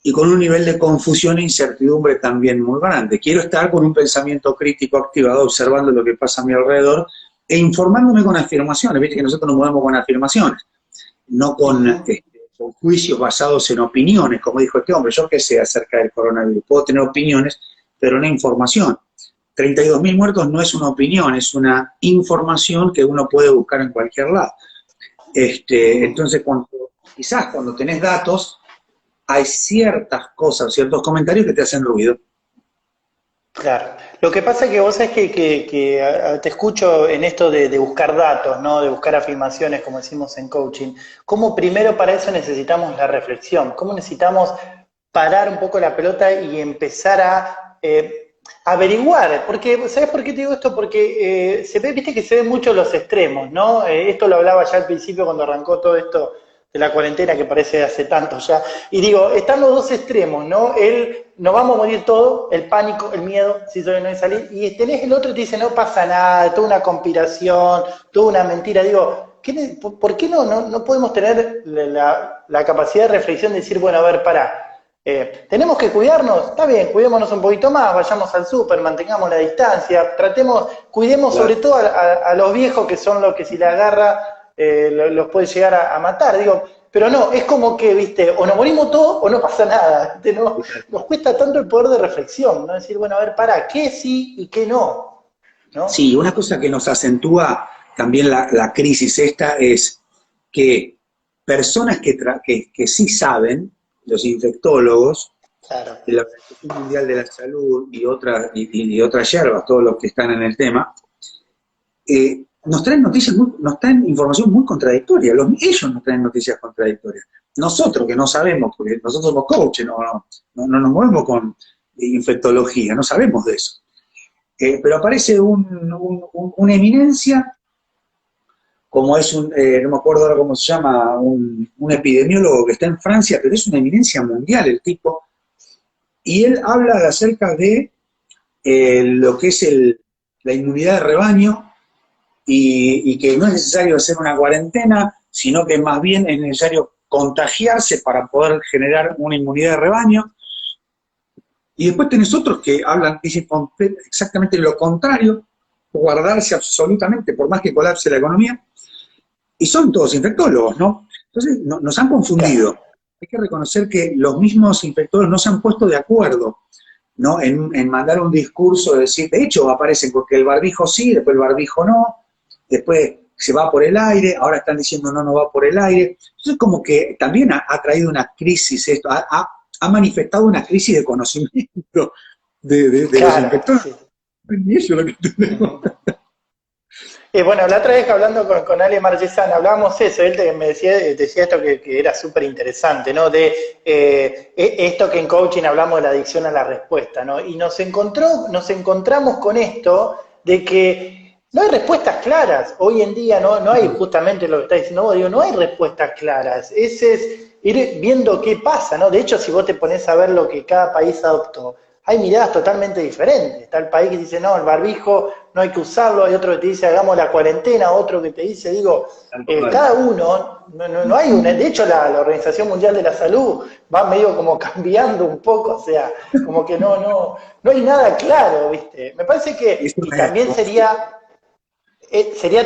y con un nivel de confusión e incertidumbre también muy grande. Quiero estar con un pensamiento crítico activado, observando lo que pasa a mi alrededor e informándome con afirmaciones. Viste que nosotros nos movemos con afirmaciones, no con juicios basados en opiniones, como dijo este hombre. Yo qué sé acerca del coronavirus, puedo tener opiniones, pero no información. 32.000 muertos no es una opinión, es una información que uno puede buscar en cualquier lado. Entonces, quizás cuando tenés datos, hay ciertas cosas, ciertos comentarios que te hacen ruido. Claro. Lo que pasa es que vos sabés que te escucho en esto de buscar datos, ¿no? De buscar afirmaciones, como decimos en coaching. ¿Cómo primero para eso necesitamos la reflexión? ¿Cómo necesitamos parar un poco la pelota y empezar a averiguar? Porque, ¿sabés por qué te digo esto? Porque viste que se ven mucho los extremos, ¿no? Esto lo hablaba ya al principio cuando arrancó todo esto de la cuarentena, que parece hace tanto ya. Y digo, están los dos extremos, ¿no? Nos vamos a morir todos, el pánico, el miedo, si yo no hay salir, y tenés el otro que te dice, no pasa nada, toda una conspiración, toda una mentira. Digo, ¿por qué no podemos tener la capacidad de reflexión de decir, bueno, a ver, pará, tenemos que cuidarnos? Está bien, cuidémonos un poquito más, vayamos al súper, mantengamos la distancia, cuidemos sobre todo a los viejos, que son los que si la agarra los puede llegar a matar. Digo, pero no, es como que, viste, o nos morimos todos o no pasa nada. ¿Viste? No, nos cuesta tanto el poder de reflexión, ¿no? Decir, bueno, a ver, para, ¿qué sí y qué no? ¿No? Sí, una cosa que nos acentúa también la crisis esta es que personas que sí saben, los infectólogos, Claro. de la Organización Mundial de la Salud y otras hierbas, todos los que están en el tema, nos traen nos traen información muy contradictoria. Ellos nos traen noticias contradictorias. Nosotros que no sabemos, porque nosotros somos coaches, no nos movemos con infectología, no sabemos de eso. Pero aparece una eminencia, como es no me acuerdo ahora cómo se llama, un epidemiólogo que está en Francia, pero es una eminencia mundial el tipo, y él habla acerca de lo que es la inmunidad de rebaño, y que no es necesario hacer una cuarentena, sino que más bien es necesario contagiarse para poder generar una inmunidad de rebaño. Y después tenés otros que dicen exactamente lo contrario, guardarse absolutamente, por más que colapse la economía, y son todos infectólogos, ¿no? Entonces nos han confundido. Hay que reconocer que los mismos infectólogos no se han puesto de acuerdo, ¿no? En mandar un discurso, de decir, de hecho aparecen porque el barbijo sí, después el barbijo no, después se va por el aire, ahora están diciendo no va por el aire. Entonces como que también ha traído una crisis esto, ha manifestado una crisis de conocimiento de los infectólogos. Sí. Y eso es lo que tenemos. Bueno, la otra vez hablando con Ale Marchesana, hablábamos eso, él me decía esto que era súper interesante, ¿no? De esto que en coaching hablamos de la adicción a la respuesta, ¿no? Y nos encontramos con esto de que no hay respuestas claras. Hoy en día no hay justamente lo que está diciendo vos, digo, no hay respuestas claras. Ese es ir viendo qué pasa, ¿no? De hecho, si vos te pones a ver lo que cada país adoptó, hay miradas totalmente diferentes. Está el país que dice, no, el barbijo no hay que usarlo, hay otro que te dice, hagamos la cuarentena, otro que te dice, digo, cada uno, no hay una. De hecho, la Organización Mundial de la Salud va medio como cambiando un poco, o sea, como que no hay nada claro, ¿viste? Me parece que, y también sería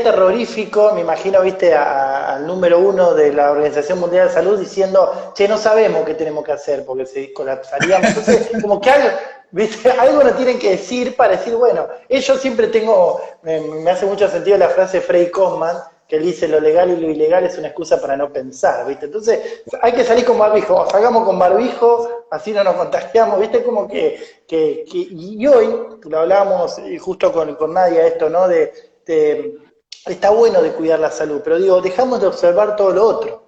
terrorífico, me imagino, viste, al número 1 de la Organización Mundial de la Salud diciendo, che, no sabemos qué tenemos que hacer porque se colapsaríamos. Entonces, como que algo nos tienen que decir para decir, bueno, yo siempre me hace mucho sentido la frase de Freddy Kaufman, que él dice, lo legal y lo ilegal es una excusa para no pensar, ¿viste? Entonces, hay que salir con barbijo, salgamos con barbijo, así no nos contagiamos, ¿viste? Como y hoy, lo hablábamos justo con Nadia esto, ¿no? Está bueno de cuidar la salud, pero digo, dejamos de observar todo lo otro.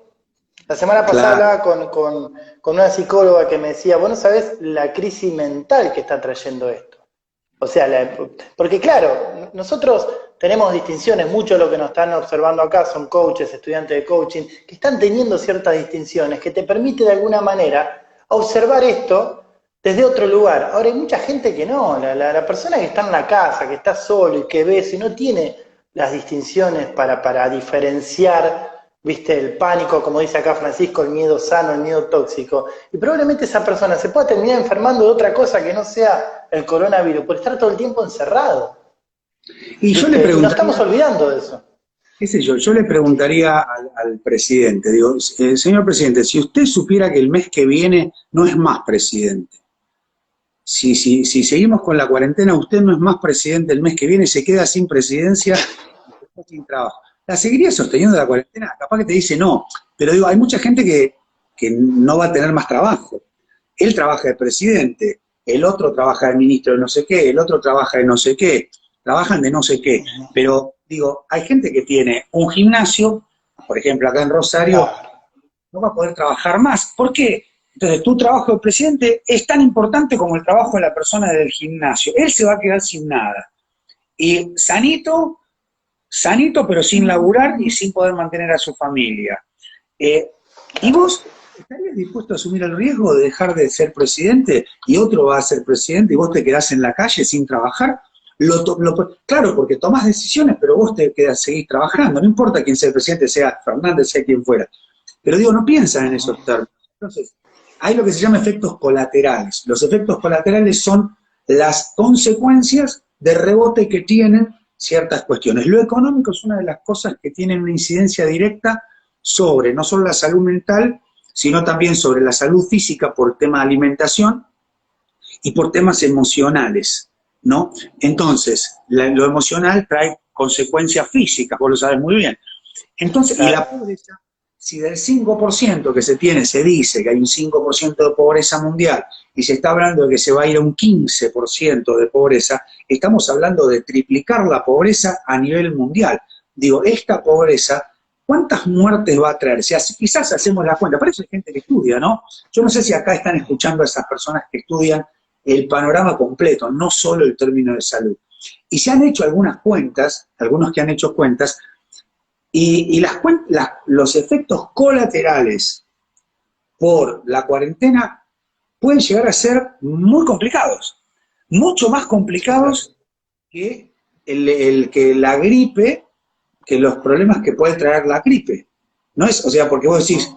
La semana pasada hablaba con una psicóloga que me decía, vos no sabés la crisis mental que está trayendo esto. O sea, porque claro, nosotros tenemos distinciones, mucho de lo que nos están observando acá son coaches, estudiantes de coaching, que están teniendo ciertas distinciones que te permite de alguna manera observar esto desde otro lugar. Ahora hay mucha gente que no, la persona que está en la casa, que está solo y que ve, si no tiene las distinciones para diferenciar, viste, el pánico, como dice acá Francisco, el miedo sano, el miedo tóxico, y probablemente esa persona se pueda terminar enfermando de otra cosa que no sea el coronavirus, por estar todo el tiempo encerrado. Y yo le preguntaría, nos estamos olvidando de eso. ¿Qué sé yo le preguntaría al presidente, digo, señor presidente, si usted supiera que el mes que viene no es más presidente, si seguimos con la cuarentena, usted no es más presidente el mes que viene, se queda sin presidencia, sin trabajo. ¿La seguiría sosteniendo la cuarentena? Capaz que te dice no, pero digo, hay mucha gente que no va a tener más trabajo. Él trabaja de presidente, el otro trabaja de ministro de no sé qué, el otro trabaja de no sé qué, trabajan de no sé qué, pero digo, hay gente que tiene un gimnasio, por ejemplo acá en Rosario, no va a poder trabajar más. ¿Por qué? Entonces, tu trabajo de presidente es tan importante como el trabajo de la persona del gimnasio. Él se va a quedar sin nada. Y sanito, pero sin laburar y sin poder mantener a su familia. ¿Y vos estarías dispuesto a asumir el riesgo de dejar de ser presidente y otro va a ser presidente y vos te quedás en la calle sin trabajar? Claro, porque tomás decisiones, pero vos seguís trabajando. No importa quién sea el presidente, sea Fernández, sea quien fuera. Pero digo, no piensan en esos términos. Entonces, hay lo que se llama efectos colaterales. Los efectos colaterales son las consecuencias de rebote que tienen ciertas cuestiones. Lo económico es una de las cosas que tienen una incidencia directa sobre no solo la salud mental, sino también sobre la salud física por tema de alimentación y por temas emocionales, ¿no? Entonces, lo emocional trae consecuencias físicas, vos lo sabés muy bien. Entonces, y la pobreza, si del 5% que se tiene se dice que hay un 5% de pobreza mundial y se está hablando de que se va a ir a un 15% de pobreza, estamos hablando de triplicar la pobreza a nivel mundial. Digo, esta pobreza, ¿cuántas muertes va a traer? Si quizás hacemos la cuenta, para eso hay gente que estudia, ¿no? Yo no sé si acá están escuchando a esas personas que estudian el panorama completo, no solo el término de salud. Y se han hecho algunas cuentas, algunos que han hecho cuentas, y los efectos colaterales por la cuarentena pueden llegar a ser muy complicados, mucho más complicados que que la gripe, que los problemas que puede traer la gripe. No es, o sea, porque vos decís,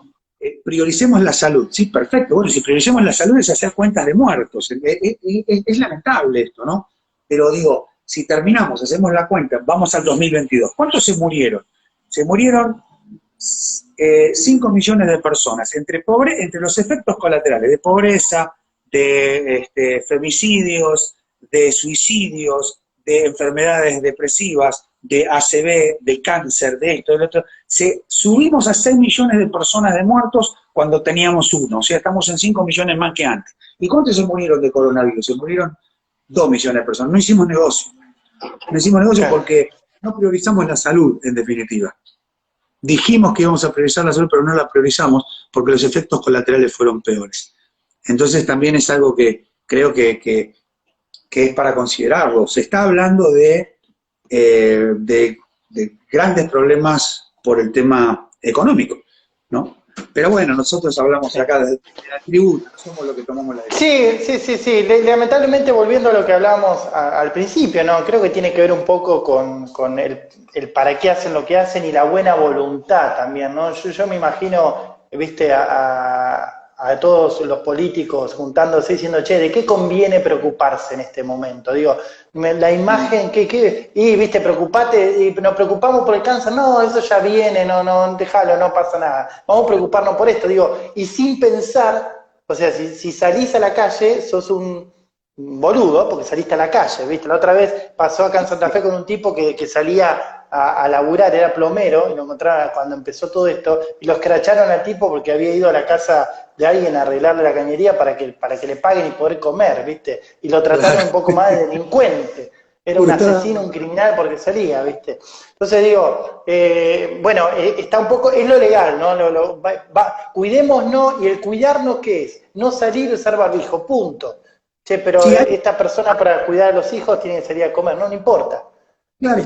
prioricemos la salud. Sí, perfecto. Bueno, si priorizamos la salud es hacer cuentas de muertos. Es lamentable esto, ¿no? Pero digo, si terminamos, hacemos la cuenta, vamos al 2022. ¿Cuántos se murieron? Se murieron 5 millones de personas, entre los efectos colaterales de pobreza, de femicidios, de suicidios, de enfermedades depresivas, de ACV, de cáncer, de esto, de lo otro. Subimos a 6 millones de personas de muertos cuando teníamos 1, o sea, estamos en 5 millones más que antes. ¿Y cuántos se murieron de coronavirus? Se murieron 2 millones de personas. No hicimos negocio. No hicimos negocio porque no priorizamos la salud, en definitiva. Dijimos que íbamos a priorizar la salud, pero no la priorizamos porque los efectos colaterales fueron peores. Entonces también es algo que creo que es para considerarlo. Se está hablando de grandes problemas por el tema económico, ¿no? Pero bueno, nosotros hablamos acá de la tributa, somos los que tomamos la decisión. Sí. Lamentablemente, volviendo a lo que hablábamos al principio, ¿no? Creo que tiene que ver un poco con el para qué hacen lo que hacen y la buena voluntad también, ¿no? Yo me imagino, viste, a todos los políticos juntándose diciendo, che, ¿de qué conviene preocuparse en este momento? Digo, la imagen, y viste, preocupate, y nos preocupamos por el cáncer, no, eso ya viene, no, déjalo, no pasa nada, vamos a preocuparnos por esto, digo, y sin pensar, o sea, si salís a la calle, sos un boludo, porque saliste a la calle, viste, la otra vez pasó acá en Santa Fe con un tipo que salía a laburar, era plomero, y lo encontraron cuando empezó todo esto, y lo escracharon al tipo porque había ido a la casa de alguien a arreglarle la cañería para que le paguen y poder comer, ¿viste? Y lo trataron un poco más de delincuente. Era un asesino, un criminal porque salía, ¿viste? Entonces digo, bueno, está un poco, es lo legal, ¿no? Cuidémonos, y el cuidarnos, ¿qué es? No salir y usar barbijo, punto. Che, pero sí, esta persona para cuidar a los hijos tiene que salir a comer, no importa. Claro,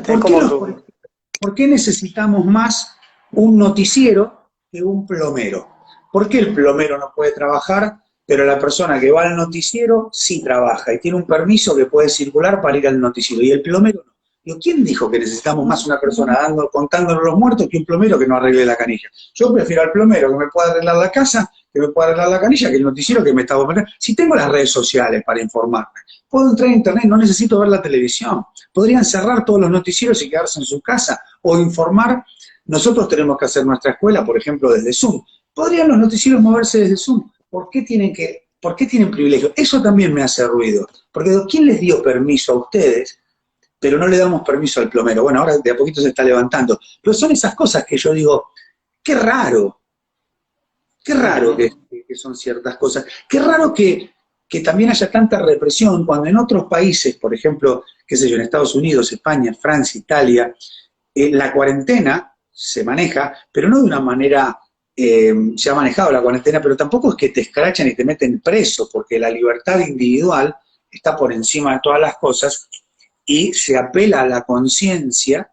¿por qué necesitamos más un noticiero que un plomero? ¿Por qué el plomero no puede trabajar, pero la persona que va al noticiero sí trabaja y tiene un permiso que puede circular para ir al noticiero y el plomero no? Digo, ¿quién dijo que necesitamos más una persona contándonos los muertos que un plomero que no arregle la canilla? Yo prefiero al plomero que me pueda arreglar la casa, que me pueda arreglar la canilla, que el noticiero que me está bombardeando. Si tengo las redes sociales para informarme, puedo entrar a internet, no necesito ver la televisión. Podrían cerrar todos los noticieros y quedarse en su casa o informar. Nosotros tenemos que hacer nuestra escuela, por ejemplo, desde Zoom. ¿Podrían los noticieros moverse desde Zoom? ¿Por qué tienen privilegio? Eso también me hace ruido. Porque ¿quién les dio permiso a ustedes, pero no le damos permiso al plomero? Bueno, ahora de a poquito se está levantando. Pero son esas cosas que yo digo, qué raro que son ciertas cosas. Qué raro que también haya tanta represión cuando en otros países, por ejemplo, qué sé yo, en Estados Unidos, España, Francia, Italia, la cuarentena se maneja, pero no de una manera, se ha manejado la cuarentena, pero tampoco es que te escrachan y te meten preso, porque la libertad individual está por encima de todas las cosas y se apela a la conciencia,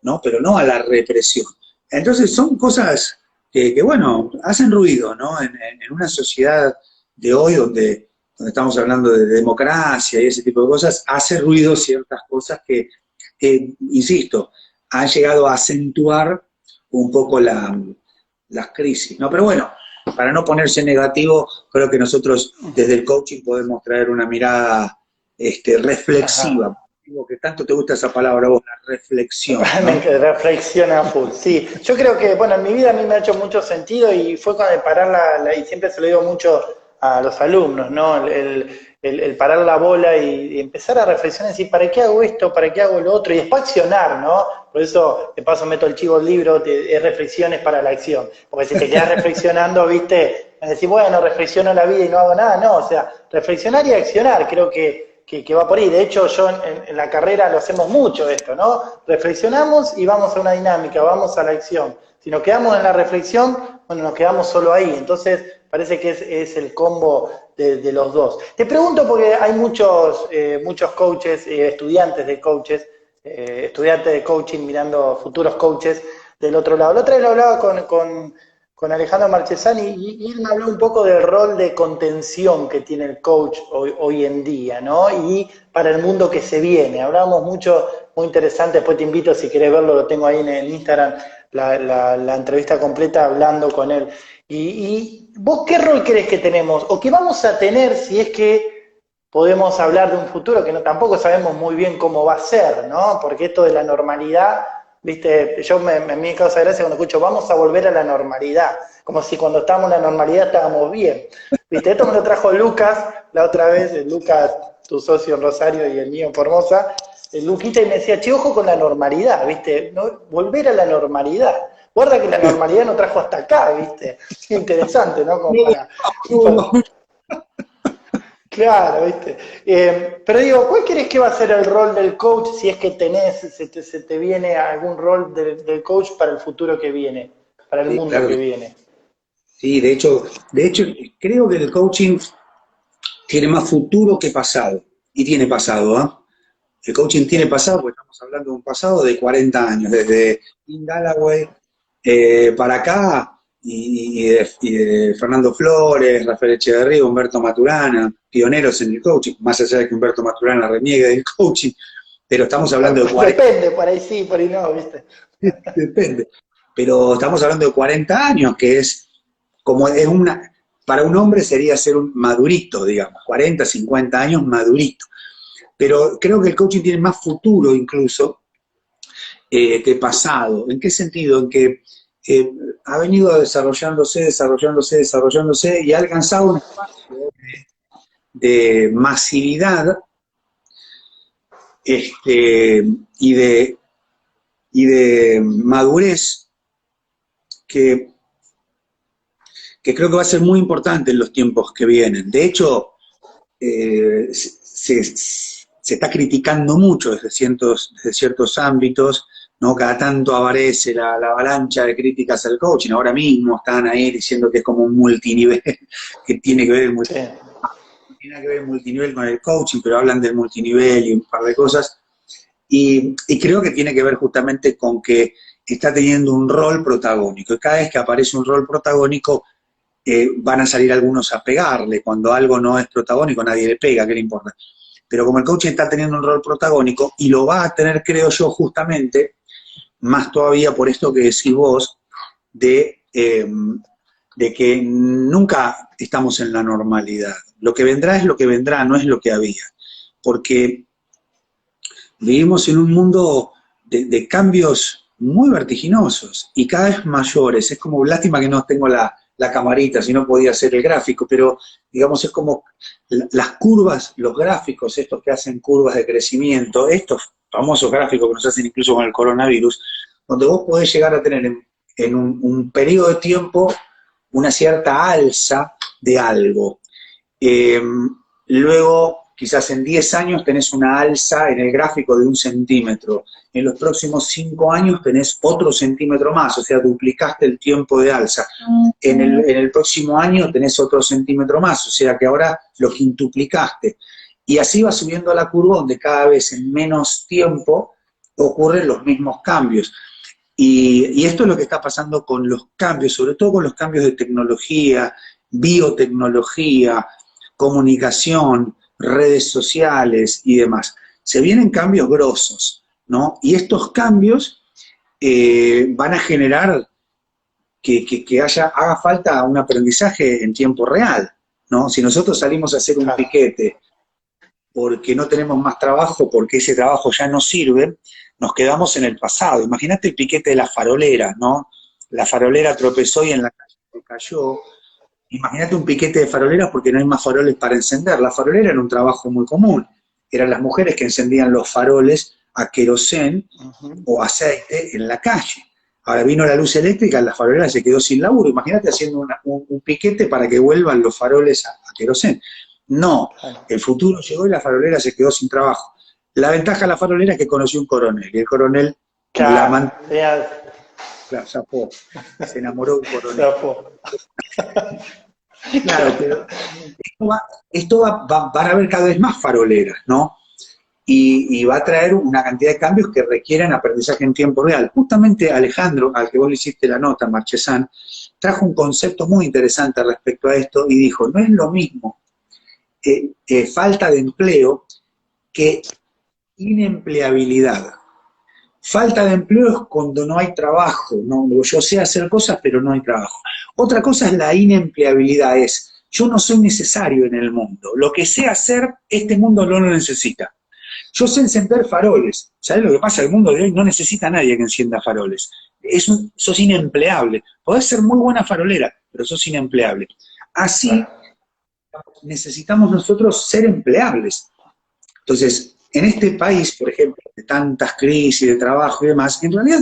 ¿no? Pero no a la represión. Entonces son cosas que bueno, hacen ruido, ¿no? En una sociedad de hoy donde estamos hablando de democracia y ese tipo de cosas, hace ruido ciertas cosas que insisto, han llegado a acentuar un poco las crisis, ¿no? Pero bueno, para no ponerse negativo, creo que nosotros desde el coaching podemos traer una mirada reflexiva. Ajá. Digo que tanto te gusta esa palabra vos, la reflexión, ¿no? Reflexión a full, sí. Yo creo que, bueno, en mi vida a mí me ha hecho mucho sentido y fue con el parar y siempre se lo digo mucho a los alumnos, ¿no? El parar la bola y empezar a reflexionar y decir, ¿para qué hago esto? ¿Para qué hago lo otro? Y después accionar, ¿no? Por eso, de paso, meto el chivo al libro, es reflexiones para la acción. Porque si te quedas reflexionando, ¿viste? me decís, bueno, reflexiono la vida y no hago nada, no, o sea, reflexionar y accionar, creo que va por ahí. De hecho, yo en la carrera lo hacemos mucho esto, ¿no? Reflexionamos y vamos a una dinámica, vamos a la acción. Si nos quedamos en la reflexión, bueno, nos quedamos solo ahí. Entonces, parece que es el combo de los dos. Te pregunto porque hay muchos coaches, estudiantes de coaches, estudiantes de coaching mirando futuros coaches del otro lado. La otra vez lo hablaba con Alejandro Marchesani y él me habló un poco del rol de contención que tiene el coach hoy en día, ¿no? Y para el mundo que se viene. Hablábamos mucho, muy interesante, después te invito si querés verlo, lo tengo ahí en Instagram, la entrevista completa hablando con él. Y vos, ¿qué rol crees que tenemos? ¿O qué vamos a tener si es que podemos hablar de un futuro que no, tampoco sabemos muy bien cómo va a ser, ¿no? Porque esto de la normalidad, viste, a mí me causa gracia cuando escucho, vamos a volver a la normalidad, como si cuando estábamos en la normalidad estábamos bien. Viste, esto me lo trajo Lucas la otra vez, Lucas, tu socio en Rosario y el mío en Formosa, el Luquita, y me decía, che, ojo con la normalidad, viste, ¿no? Volver a la normalidad. Guarda que la normalidad nos trajo hasta acá, viste. Qué interesante, ¿no? Como claro, ¿viste? Pero digo, ¿cuál crees que va a ser el rol del coach si es que se te viene algún rol del coach para el futuro que viene, para el Sí, mundo claro. que viene? Sí, de hecho, creo que el coaching tiene más futuro que pasado. Y tiene pasado, ¿ah? El coaching tiene Sí. pasado, porque estamos hablando de un pasado de 40 años, desde Tim Galloway para acá, y de Fernando Flores, Rafael Echeverría, Humberto Maturana, pioneros en el coaching, más allá de que Humberto Maturana reniegue del coaching, pero estamos hablando de 40, Depende, por ahí sí, por ahí no, ¿viste? depende, pero estamos hablando de 40 años, que es como es para un hombre sería ser un madurito, digamos, 40, 50 años madurito. Pero creo que el coaching tiene más futuro incluso que pasado. ¿En qué sentido? En que eh, ha venido desarrollándose y ha alcanzado un espacio de masividad este, y, de, y de madurez que, que creo que va a ser muy importante en los tiempos que vienen. De hecho, se está criticando mucho desde ciertos ámbitos, ¿no? Cada tanto aparece la avalancha de críticas al coaching. Ahora mismo están ahí diciendo que es como un multinivel, que tiene que ver Sí, no tiene que ver el multinivel con el coaching, pero hablan del multinivel y un par de cosas. Y creo que tiene que ver justamente con que está teniendo un rol protagónico. Y cada vez que aparece un rol protagónico, van a salir algunos a pegarle. Cuando algo no es protagónico, nadie le pega, ¿qué le importa? Pero como el coaching está teniendo un rol protagónico, y lo va a tener, creo yo, justamente, más todavía por esto que decís vos, de que nunca estamos en la normalidad. Lo que vendrá es lo que vendrá, no es lo que había. Porque vivimos en un mundo de cambios muy vertiginosos y cada vez mayores. Es como, lástima que no tengo la camarita, si no podía hacer el gráfico, pero digamos es como las curvas, los gráficos, estos que hacen curvas de crecimiento, estos famosos gráficos que nos hacen incluso con el coronavirus, donde vos podés llegar a tener en un periodo de tiempo una cierta alza de algo. Eh, Luego, quizás en 10 años tenés una alza en el gráfico de 1 centímetro. En los próximos 5 años tenés otro centímetro más, o sea, duplicaste el tiempo de alza. En el próximo año tenés otro centímetro más, o sea que ahora lo quintuplicaste. Y así va subiendo la curva donde cada vez en menos tiempo ocurren los mismos cambios. Y esto es lo que está pasando con los cambios, sobre todo con los cambios de tecnología, biotecnología, comunicación, redes sociales y demás. Se vienen cambios grosos, ¿no? Y estos cambios van a generar que haga falta un aprendizaje en tiempo real, ¿no? Si nosotros salimos a hacer un claro. piquete porque no tenemos más trabajo, porque ese trabajo ya no sirve, nos quedamos en el pasado. Imagínate el piquete de la farolera, ¿no? La farolera tropezó y en la calle se cayó. Imagínate un piquete de faroleras porque no hay más faroles para encender. La farolera era un trabajo muy común. Eran las mujeres que encendían los faroles a querosén Uh -huh. o aceite en la calle. Ahora vino la luz eléctrica, la farolera se quedó sin laburo. Imagínate haciendo un piquete para que vuelvan los faroles a querosén. No, el futuro llegó y la farolera se quedó sin trabajo. La ventaja de la farolera es que conoció un coronel, y el coronel la mantuvo. Claro, zafó, se enamoró de un coronel. Claro, pero van a haber cada vez más faroleras, ¿no? Y va a traer una cantidad de cambios que requieren aprendizaje en tiempo real. Justamente Alejandro, al que vos le hiciste la nota, Marchesán, trajo un concepto muy interesante respecto a esto y dijo, no es lo mismo falta de empleo que inempleabilidad. Falta de empleo es cuando no hay trabajo, ¿no? Yo sé hacer cosas, pero no hay trabajo. Otra cosa es la inempleabilidad, es yo no soy necesario en el mundo. Lo que sé hacer, este mundo no lo necesita. Yo sé encender faroles. ¿Sabes lo que pasa? El mundo de hoy no necesita a nadie que encienda faroles. Sos inempleable. Podés ser muy buena farolera, pero sos inempleable. Así necesitamos nosotros ser empleables. Entonces, en este país, por ejemplo, de tantas crisis de trabajo y demás, en realidad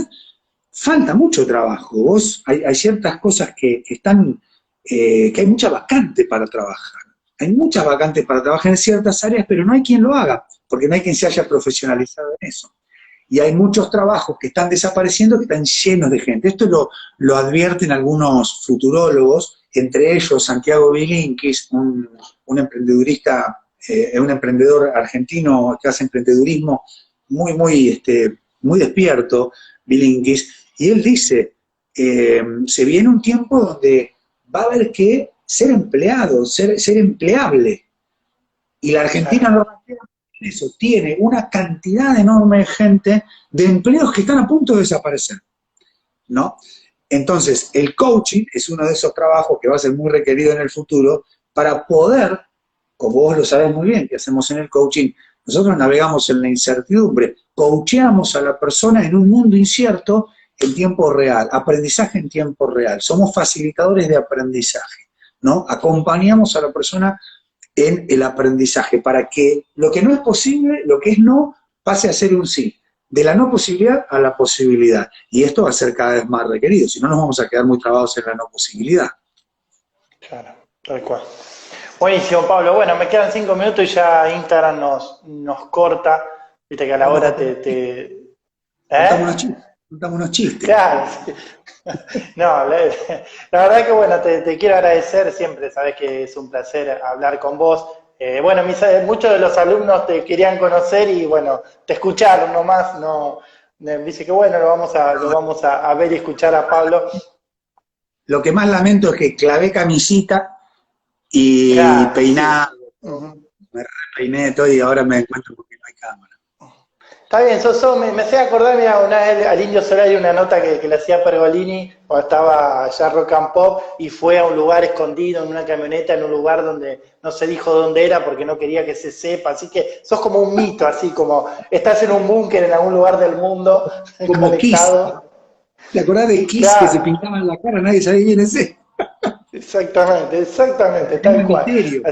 falta mucho trabajo. Hay ciertas cosas que están, que hay mucha vacante para trabajar. Hay muchas vacantes para trabajar en ciertas áreas, pero no hay quien lo haga, porque no hay quien se haya profesionalizado en eso. Y hay muchos trabajos que están desapareciendo que están llenos de gente. Esto lo advierten algunos futurólogos, entre ellos Santiago Bilinkis, un emprendedorista, un emprendedor argentino que hace emprendedurismo muy despierto, Bilinkis, y él dice, se viene un tiempo donde va a haber que ser empleado, ser empleable. Y la Argentina no eso, tiene una cantidad enorme de gente de empleos que están a punto de desaparecer, ¿no? Entonces, el coaching es uno de esos trabajos que va a ser muy requerido en el futuro para poder, como vos lo sabés muy bien, que hacemos en el coaching, nosotros navegamos en la incertidumbre, coacheamos a la persona en un mundo incierto en tiempo real, aprendizaje en tiempo real, somos facilitadores de aprendizaje, ¿no? Acompañamos a la persona en el aprendizaje, para que lo que no es posible, lo que es no, pase a ser un sí. De la no posibilidad a la posibilidad. Y esto va a ser cada vez más requerido, si no nos vamos a quedar muy trabados en la no posibilidad. Claro, tal cual. Buenísimo, Pablo. Bueno, me quedan 5 minutos y ya Instagram nos corta. Viste que a la hora Contamos unos chistes. Claro. No, la verdad que bueno, te quiero agradecer siempre, sabes que es un placer hablar con vos. Bueno, muchos de los alumnos te querían conocer y bueno, te escucharon nomás, no, dice que bueno, lo vamos a ver y escuchar a Pablo. Lo que más lamento es que clavé camisita y peinado, me repeiné todo y ahora me encuentro porque no hay cámara. Está bien, me sé acordar, mira, una vez al Indio Solari una nota que le hacía Pergolini cuando estaba allá Rock and Pop y fue a un lugar escondido en una camioneta, en un lugar donde no se dijo dónde era porque no quería que se sepa, así que sos como un mito, así como estás en un búnker en algún lugar del mundo como conectado. Kiss. ¿Te acordás de Kiss que se pintaban la cara? Nadie sabía quién es ese. Exactamente, tal cual. Misterio.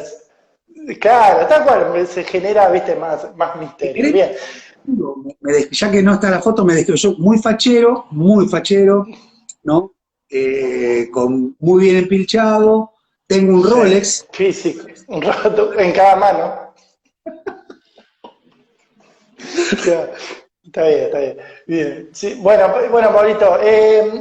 Claro, tal cual, se genera, viste, más misterio. Bien. Ya que no está la foto, me describió muy fachero, ¿no? Con muy bien empilchado, tengo un Rolex. Físico, un rato en cada mano. Está bien. Sí, bueno, Pablito,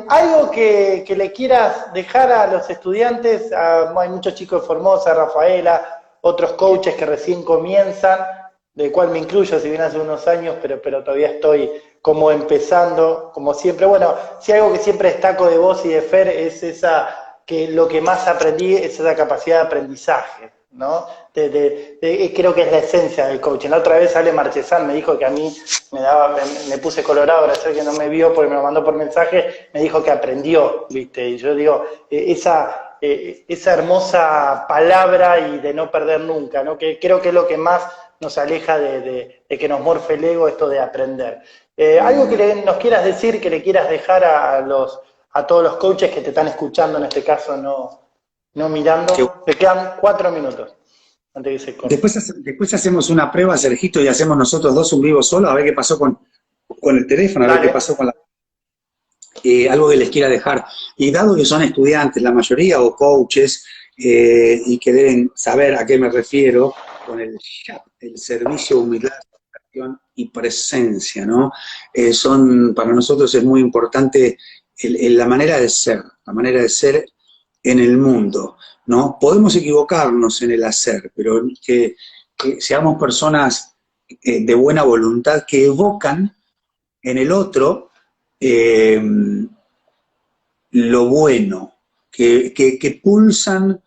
algo que le quieras dejar a los estudiantes, hay muchos chicos de Formosa, Rafaela, otros coaches que recién comienzan, del cual me incluyo, si bien hace unos años, pero todavía estoy como empezando, como siempre. Bueno, si algo que siempre destaco de vos y de Fer es que lo que más aprendí es esa capacidad de aprendizaje, ¿no? Creo que es la esencia del coaching. La otra vez Ale Marchesán me dijo que a mí me puse colorado, ahora sé que no me vio porque me lo mandó por mensaje, me dijo que aprendió, ¿viste? Y yo digo, esa hermosa palabra y de no perder nunca, ¿no? Que creo que es lo que más nos aleja de que nos morfe el ego, esto de aprender. Algo que nos quieras decir, que le quieras dejar a todos los coaches que te están escuchando, en este caso no mirando. Te quedan 4 minutos antes que se corte. Después hacemos una prueba, Sergito, y hacemos nosotros dos un vivo solo, a ver qué pasó con el teléfono, a ver qué pasó con la... algo que les quiera dejar. Y dado que son estudiantes, la mayoría, o coaches, y que deben saber a qué me refiero con el SHAP, el servicio, humildad, satisfacción y presencia, ¿no? Para nosotros es muy importante la manera de ser en el mundo, ¿no? Podemos equivocarnos en el hacer, pero que seamos personas de buena voluntad que evocan en el otro eh, lo bueno, que pulsan,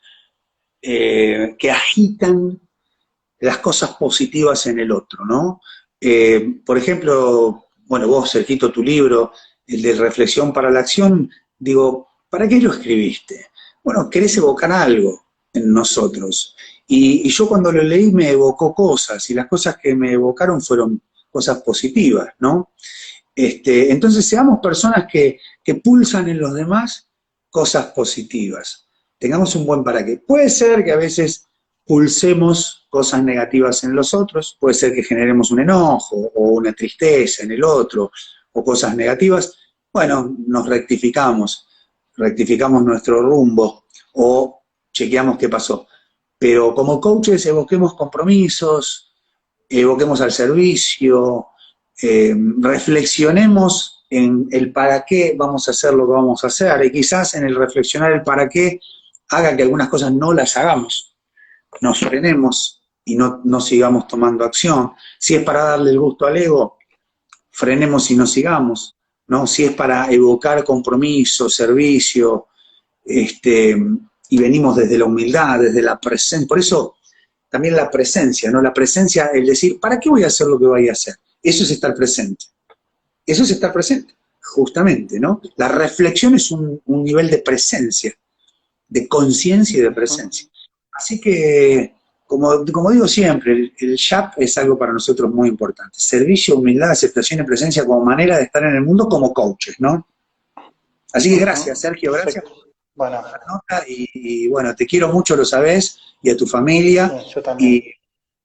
que agitan las cosas positivas en el otro, ¿no? Por ejemplo, bueno, vos, Sergito, tu libro, el de Reflexión para la Acción, digo, ¿para qué lo escribiste? Bueno, querés evocar algo en nosotros. Y yo cuando lo leí me evocó cosas, y las cosas que me evocaron fueron cosas positivas, ¿no? Entonces seamos personas que pulsan en los demás cosas positivas. Tengamos un buen para qué. Puede ser que a veces pulsemos cosas negativas en los otros, puede ser que generemos un enojo o una tristeza en el otro, o cosas negativas. Bueno, nos rectificamos nuestro rumbo o chequeamos qué pasó. Pero como coaches evoquemos compromisos, evoquemos al servicio, reflexionemos en el para qué vamos a hacer lo que vamos a hacer, y quizás en el reflexionar el para qué haga que algunas cosas no las hagamos, nos frenemos y no sigamos tomando acción. Si es para darle el gusto al ego, frenemos y no sigamos, ¿no? Si es para evocar compromiso, servicio, y venimos desde la humildad, desde la presencia. Por eso también la presencia, ¿no? La presencia, el decir, ¿para qué voy a hacer lo que voy a hacer? Eso es estar presente. Eso es estar presente, justamente, ¿no? La reflexión es un nivel de presencia, de conciencia y de presencia. Así que, como digo siempre, el SHAP es algo para nosotros muy importante. Servicio, humildad, aceptación y presencia como manera de estar en el mundo como coaches, ¿no? Así que gracias, Sergio, gracias por la nota y bueno, te quiero mucho, lo sabés, y a tu familia. Sí, yo también.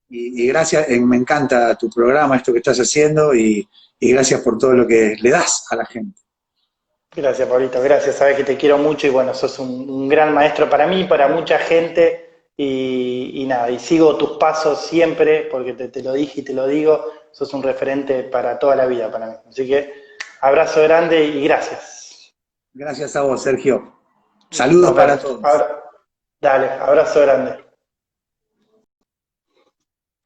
Y gracias, me encanta tu programa, esto que estás haciendo, y gracias por todo lo que le das a la gente. Gracias, Pablito, gracias. Sabes que te quiero mucho y bueno, sos un gran maestro para mí, para mucha gente. Y nada, y sigo tus pasos siempre, porque te lo dije y te lo digo, sos un referente para toda la vida para mí. Así que abrazo grande y gracias. Gracias a vos, Sergio. Saludos para todos. Dale, abrazo grande.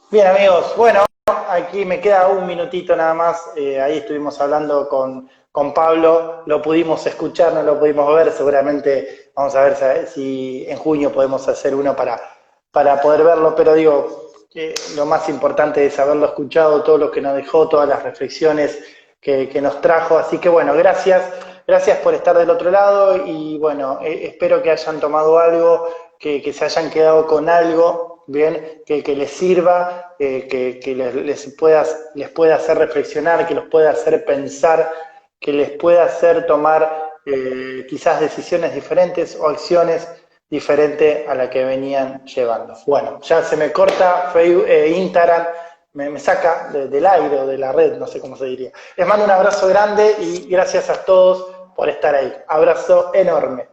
Bien, amigos, bueno, aquí me queda un minutito nada más. Ahí estuvimos hablando con Pablo, lo pudimos escuchar, no lo pudimos ver. Seguramente vamos a ver si en junio podemos hacer uno para poder verlo, pero digo, lo más importante es haberlo escuchado, todo lo que nos dejó, todas las reflexiones que nos trajo. Así que bueno, gracias por estar del otro lado y bueno, espero que hayan tomado algo, que se hayan quedado con algo. Bien, que les sirva, que les pueda hacer reflexionar, que los pueda hacer pensar, que les pueda hacer tomar quizás decisiones diferentes o acciones diferentes a la que venían llevando. Bueno, ya se me corta Facebook, Instagram, me saca del aire o de la red, no sé cómo se diría. Les mando un abrazo grande y gracias a todos por estar ahí. Abrazo enorme.